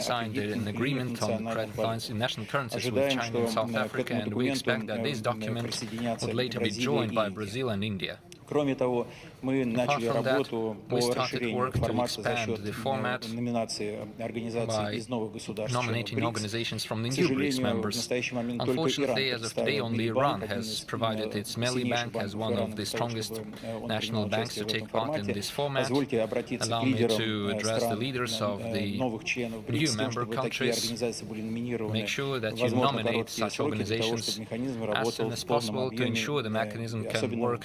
signed an agreement on credit lines in national currencies with China and South Africa, and we expect that this document would later be joined by Brazil and India. Кроме того, мы начали работу по расширению формата за счет номинации организаций из новых государств, organizations from the new BRICS members. Unfortunately, as of today, only Iran has provided its Melli Bank as one of the strongest national banks to take part in this format. Allow me to address the leaders of the new member countries. Make sure that you nominate such organizations as soon as possible to ensure the mechanism can work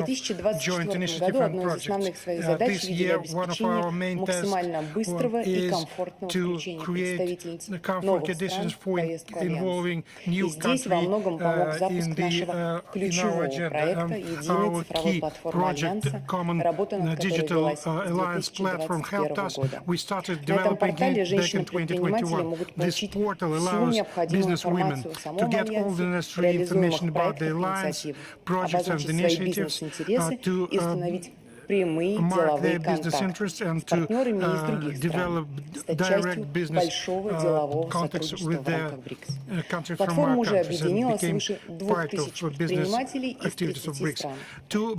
joint initiative and projects. This year, one of our main task is to create comfort conditions for involving new country in our agenda. And our key project, Common Digital Alliance Platform, helped us. We started developing it back in 2021. This portal allows business women to get all the necessary information about the alliance, projects and initiatives, to mark their business interests and to develop direct business contacts with the countries from our countries, and became part of business activities of BRICS.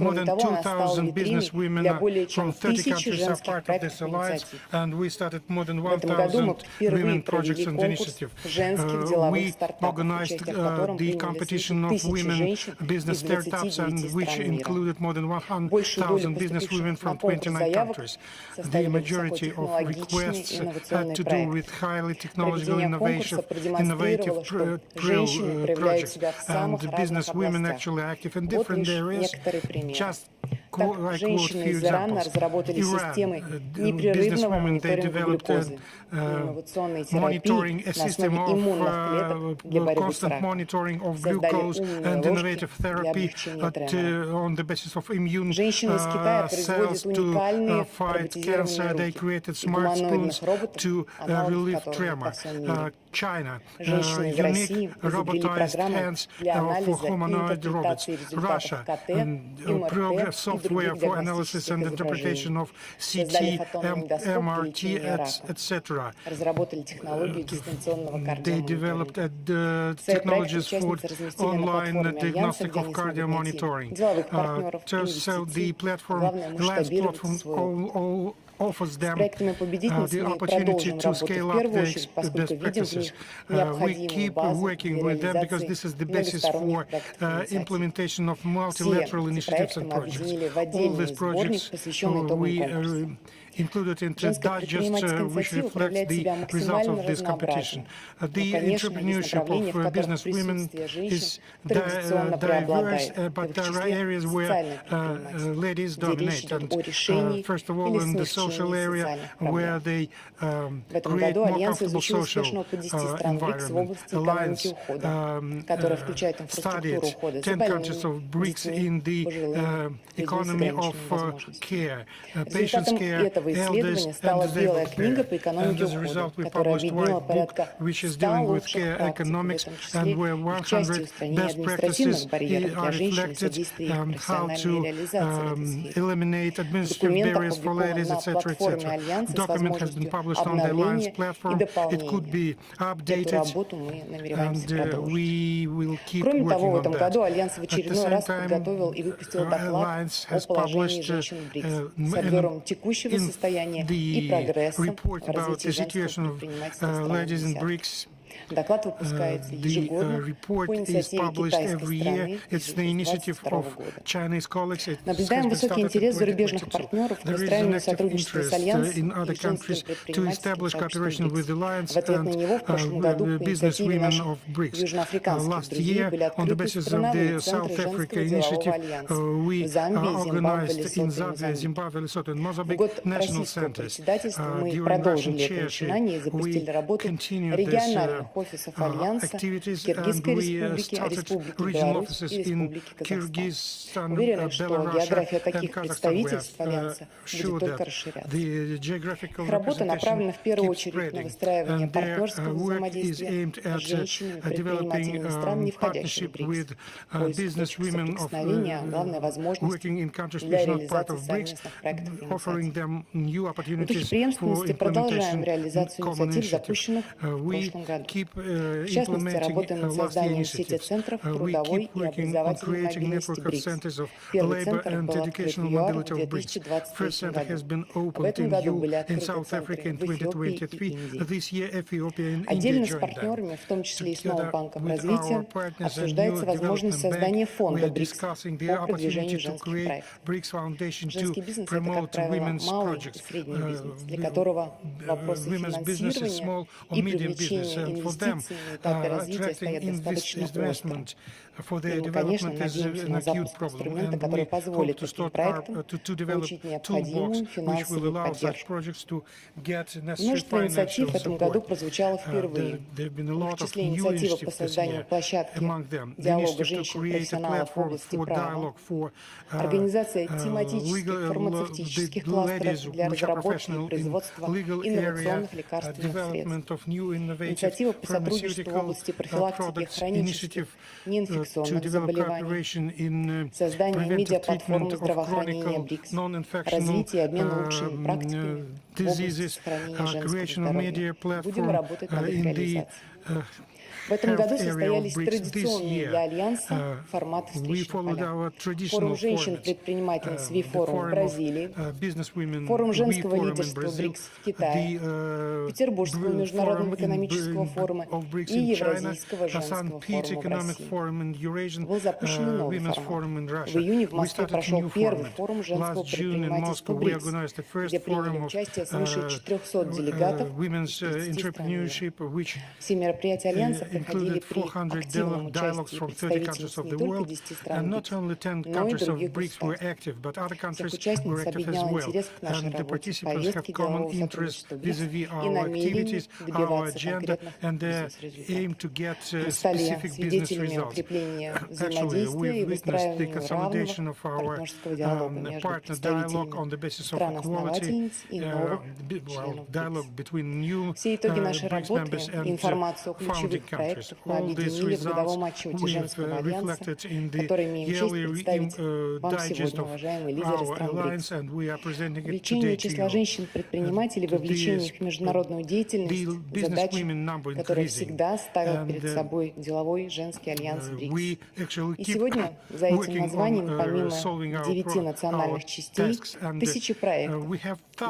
More than 2,000 business women from 30 countries are part of this alliance, and we started more than 1,000 women projects and initiatives. We organized the competition of women business startups, and which included more than 100,000 business women from 29 countries. The majority of requests had to do with highly technological innovative projects, and business women actually active in different areas. Just I quote a few examples. Iran, businesswomen, they developed a system of constant monitoring of glucose and innovative therapy on the basis of immune cells to fight cancer. They created smart spoons to relieve tremor. China, unique robotized hands for humanoid robots. Russia, progress software for analysis and interpretation of CT, MRT, etc. They developed technologies for online diagnostic of cardio monitoring. So the alliance platform offers them the opportunity to scale up their best practices. We keep working with them because this is the basis for implementation of multilateral initiatives and projects. All these projects we included into digest, which reflects the results of this competition. The entrepreneurship of business women is diverse, but there are areas where ladies dominate. And first of all, in the social area, where they create more comfortable social environment. Alliance studied 10 countries of BRICS in the economy of care, patients' care, elders and disabled care. And as a result, we published a white book which is dealing with care economics, and where 100 best practices are reflected, how to eliminate administrative barriers for ladies, etc., etc. The document has been published on the Alliance platform. It could be updated, and we will keep working on that. At the same time, Alliance has published the report about the situation of ladies in BRICS. The report is published every year. It's the initiative of Chinese colleagues. Наблюдаем высокий интерес зарубежных партнеров к выстраиванию сотрудничества с Альянсом и узким предпринимательством with the Alliance В ответ на него в прошлом году по инициативе наших южноафриканских друзей были открыты центральные центры женской делового альянса в Замбии, Зимбабве и Мозамбике. В год российского председательства мы продолжили это начинание и запустили работу региональных офисов Альянса в Киргизской Республике, Республике Беларусь и Республике Казахстан. Уверена, что география таких представительств Альянса будет только расширяться. Их работа направлена в первую очередь на выстраивание партнерского взаимодействия с женщинами, предпринимателями стран, не входящих в БРИКС, поиск точек соприкосновения, главная возможность для реализации совместных проектов и инициатив. В духе преемственности продолжаем реализацию инициатив, запущенных в прошлом году. В частности, работаем над созданием сети центров трудовой и образовательной мобильности БРИКС. Первый центр был открыт в ЮАР в 2023 году. В этом году были открыты центры в Эфиопии и Индии. Отдельно с партнерами, в том числе и с Новым банком развития, обсуждается возможность создания фонда БРИКС по продвижению женских проектов. Женский бизнес — это, как правило, малый и средний бизнес, для которого вопросы финансирования и привлечения инвестиций for them, attracting investment for their development is an acute problem. And we hope to start to develop toolbox which will allow such projects to get necessary financial support. There have been a lot of new initiatives this year. Among them, the initiative to create a platform for dialogue for ladies which are professional in legal area, development of new innovative pharmaceutical products, initiative to develop cooperation in preventive treatment of chronic non-infectional diseases, creation of media platform in the В этом году состоялись традиционные для Альянса форматы встреч на полях. Форум женщин-предпринимательниц ВИ-форум в Бразилии, форум женского лидерства БРИКС в Китае, Петербургского международного экономического форума и Евразийского женского форума в России. Был запущен новый формат. В июне в Москве прошел первый форум женского предпринимательства БРИКС, где приняли участие свыше 400 делегатов из 30 стран. Все мероприятия Альянса проходили при активном участии представительниц не только 10 стран БРИКС, но и других государств. Всех участниц объединял интерес к нашей работе, повестке делового сотрудничества БРИКС и намерение добиваться конкретных бизнес-результатов. Мы стали свидетелями укрепления взаимодействия и выстраивания равного партнерского диалога между представителями стран-основательниц и новых членов БРИКС. Все итоги нашей работы, информацию о ключевых проектах мы объединили в годовом отчете Женского альянса, который имеем честь представить вам сегодня, уважаемые лидеры стран БРИКС. Увеличение числа женщин-предпринимателей, вовлечение их в международную деятельность – задача, которая всегда ставил перед собой деловой женский альянс БРИКС. И сегодня за этим названием, помимо 9 национальных частей, тысячи проектов,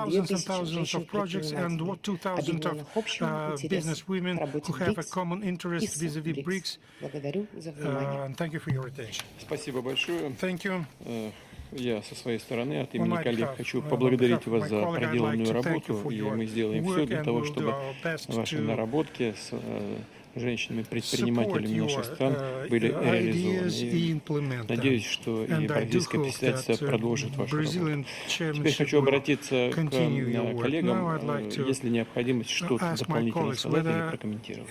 2000 женщин-предпринимателей, объединенных общим интересом к работе БРИКС и БРИКС. Благодарю за внимание. Спасибо большое. Я со своей стороны от имени коллег хочу поблагодарить вас за проделанную работу, и мы сделаем все для того, чтобы ваши наработки с женщинами-предпринимателями наших стран были реализованы. И надеюсь, что и бразильское председательство продолжит вашу работу. Теперь хочу обратиться к коллегам, если необходимость что-то дополнительно сказать или прокомментировать.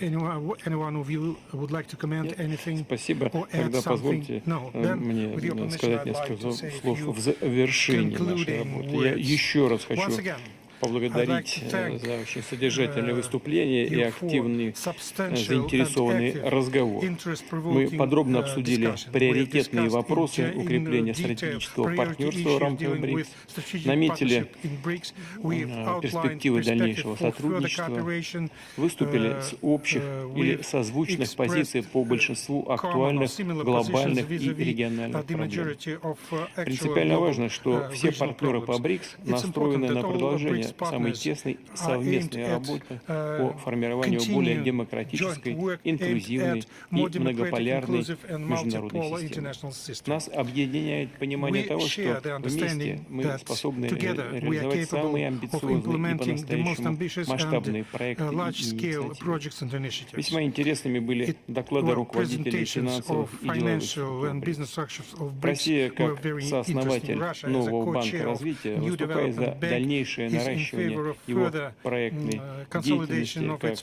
Спасибо. Тогда позвольте мне сказать несколько слов в завершении нашей работы. Я еще раз хочу поблагодарить за очень содержательное выступление и активный заинтересованный разговор. Мы подробно обсудили приоритетные вопросы укрепления стратегического партнерства в рамках БРИКС, наметили перспективы дальнейшего сотрудничества, выступили с общих или созвучных позиций по большинству актуальных глобальных и региональных проблем. Принципиально важно, что все партнеры по БРИКС настроены на продолжение самой тесной совместной работы по формированию более демократической, инклюзивной и многополярной международной системы. Нас объединяет понимание того, что вместе мы способны реализовать самые амбициозные и по-настоящему масштабные проекты и инициативы. Весьма интересными были доклады руководителей финансовых и деловых структур. Россия, как сооснователь нового банка развития, выступает за дальнейшее наращивание его проектной деятельности как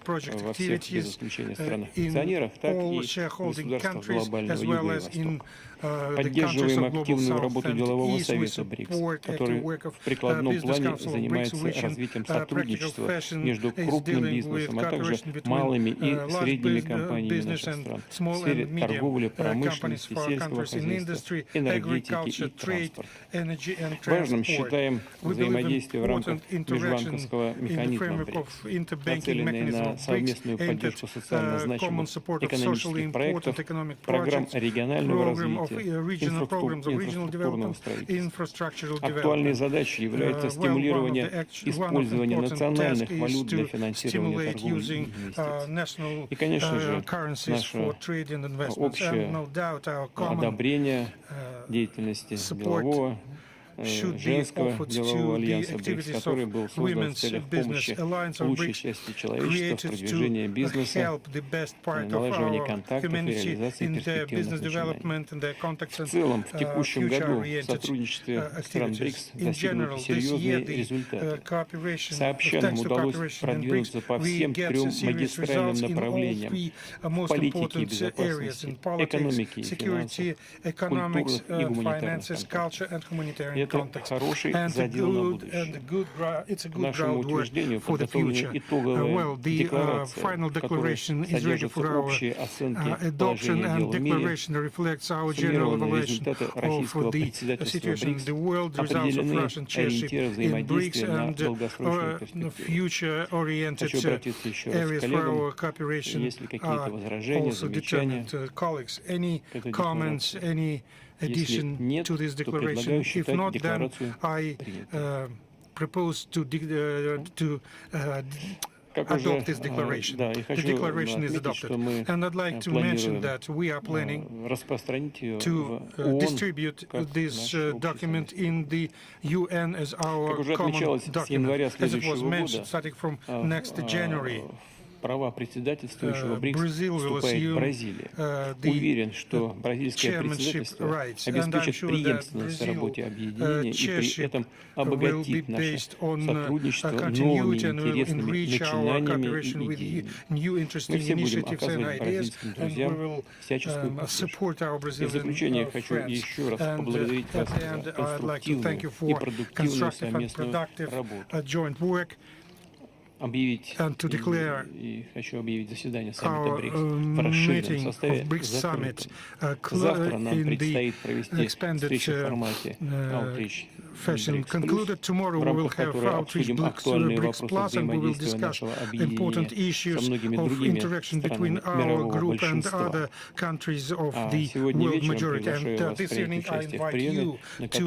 во всех без исключения странах-акционерах, так и государствах глобального Юга и Востока. Поддерживаем активную работу делового совета БРИКС, который в прикладном плане занимается развитием сотрудничества между крупным бизнесом, а также малыми и средними компаниями наших стран в сфере торговли, промышленности, сельского хозяйства, энергетики и транспорта. Важным считаем взаимодействие в рамках межбанковского механизма БРИКС, нацеленные на совместную поддержку социально значимых экономических проектов, программ регионального развития, инфраструктурного строительства. Актуальной задачей является стимулирование использования национальных валют для финансирования торговли и инвестиций. И, конечно же, наше общее одобрение деятельности делового should be offered to the activities of Women's Business Alliance of BRICS, created to help the best part of our community in their business development and their contacts and future-oriented activities. In general, this year, the cooperation, thanks to cooperation in BRICS, we get serious results in all three most important areas: in politics, security, economics, finances, culture, and humanitarian context. And it's a good groundwork for the future. Well, the final declaration is ready for our adoption, and declaration reflects our general evaluation of the situation in the world, the results of Russian chairship in BRICS, and future-oriented areas for our cooperation are also determined. Colleagues, any comments, any addition to this declaration? If not, then I propose to adopt this declaration. The declaration is adopted. And I'd like to mention that we are planning to distribute this document in the UN as our common document, as it was mentioned, starting from next January. Brazil will assume the chairmanship rights, and I'm sure that Brazil chairship will be based on continuity and will enrich our cooperation with new interesting initiatives and ideas, and we will support our Brazilian friends. And at the end, I'd like to thank you for constructive and productive joint work, and to declare our meeting of BRICS Summit in the expanded fashion concluded. Tomorrow we will have outreach BRICS Plus, and we will discuss important issues of interaction between our group and other countries of the world majority. And this evening I invite you to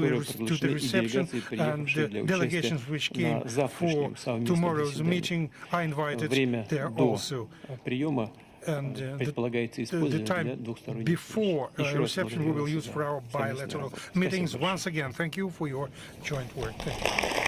the reception, and delegations which came for tomorrow's meeting, I invited there also. And the time before reception we will use for our bilateral meetings. Once again, thank you for your joint work. Thank you.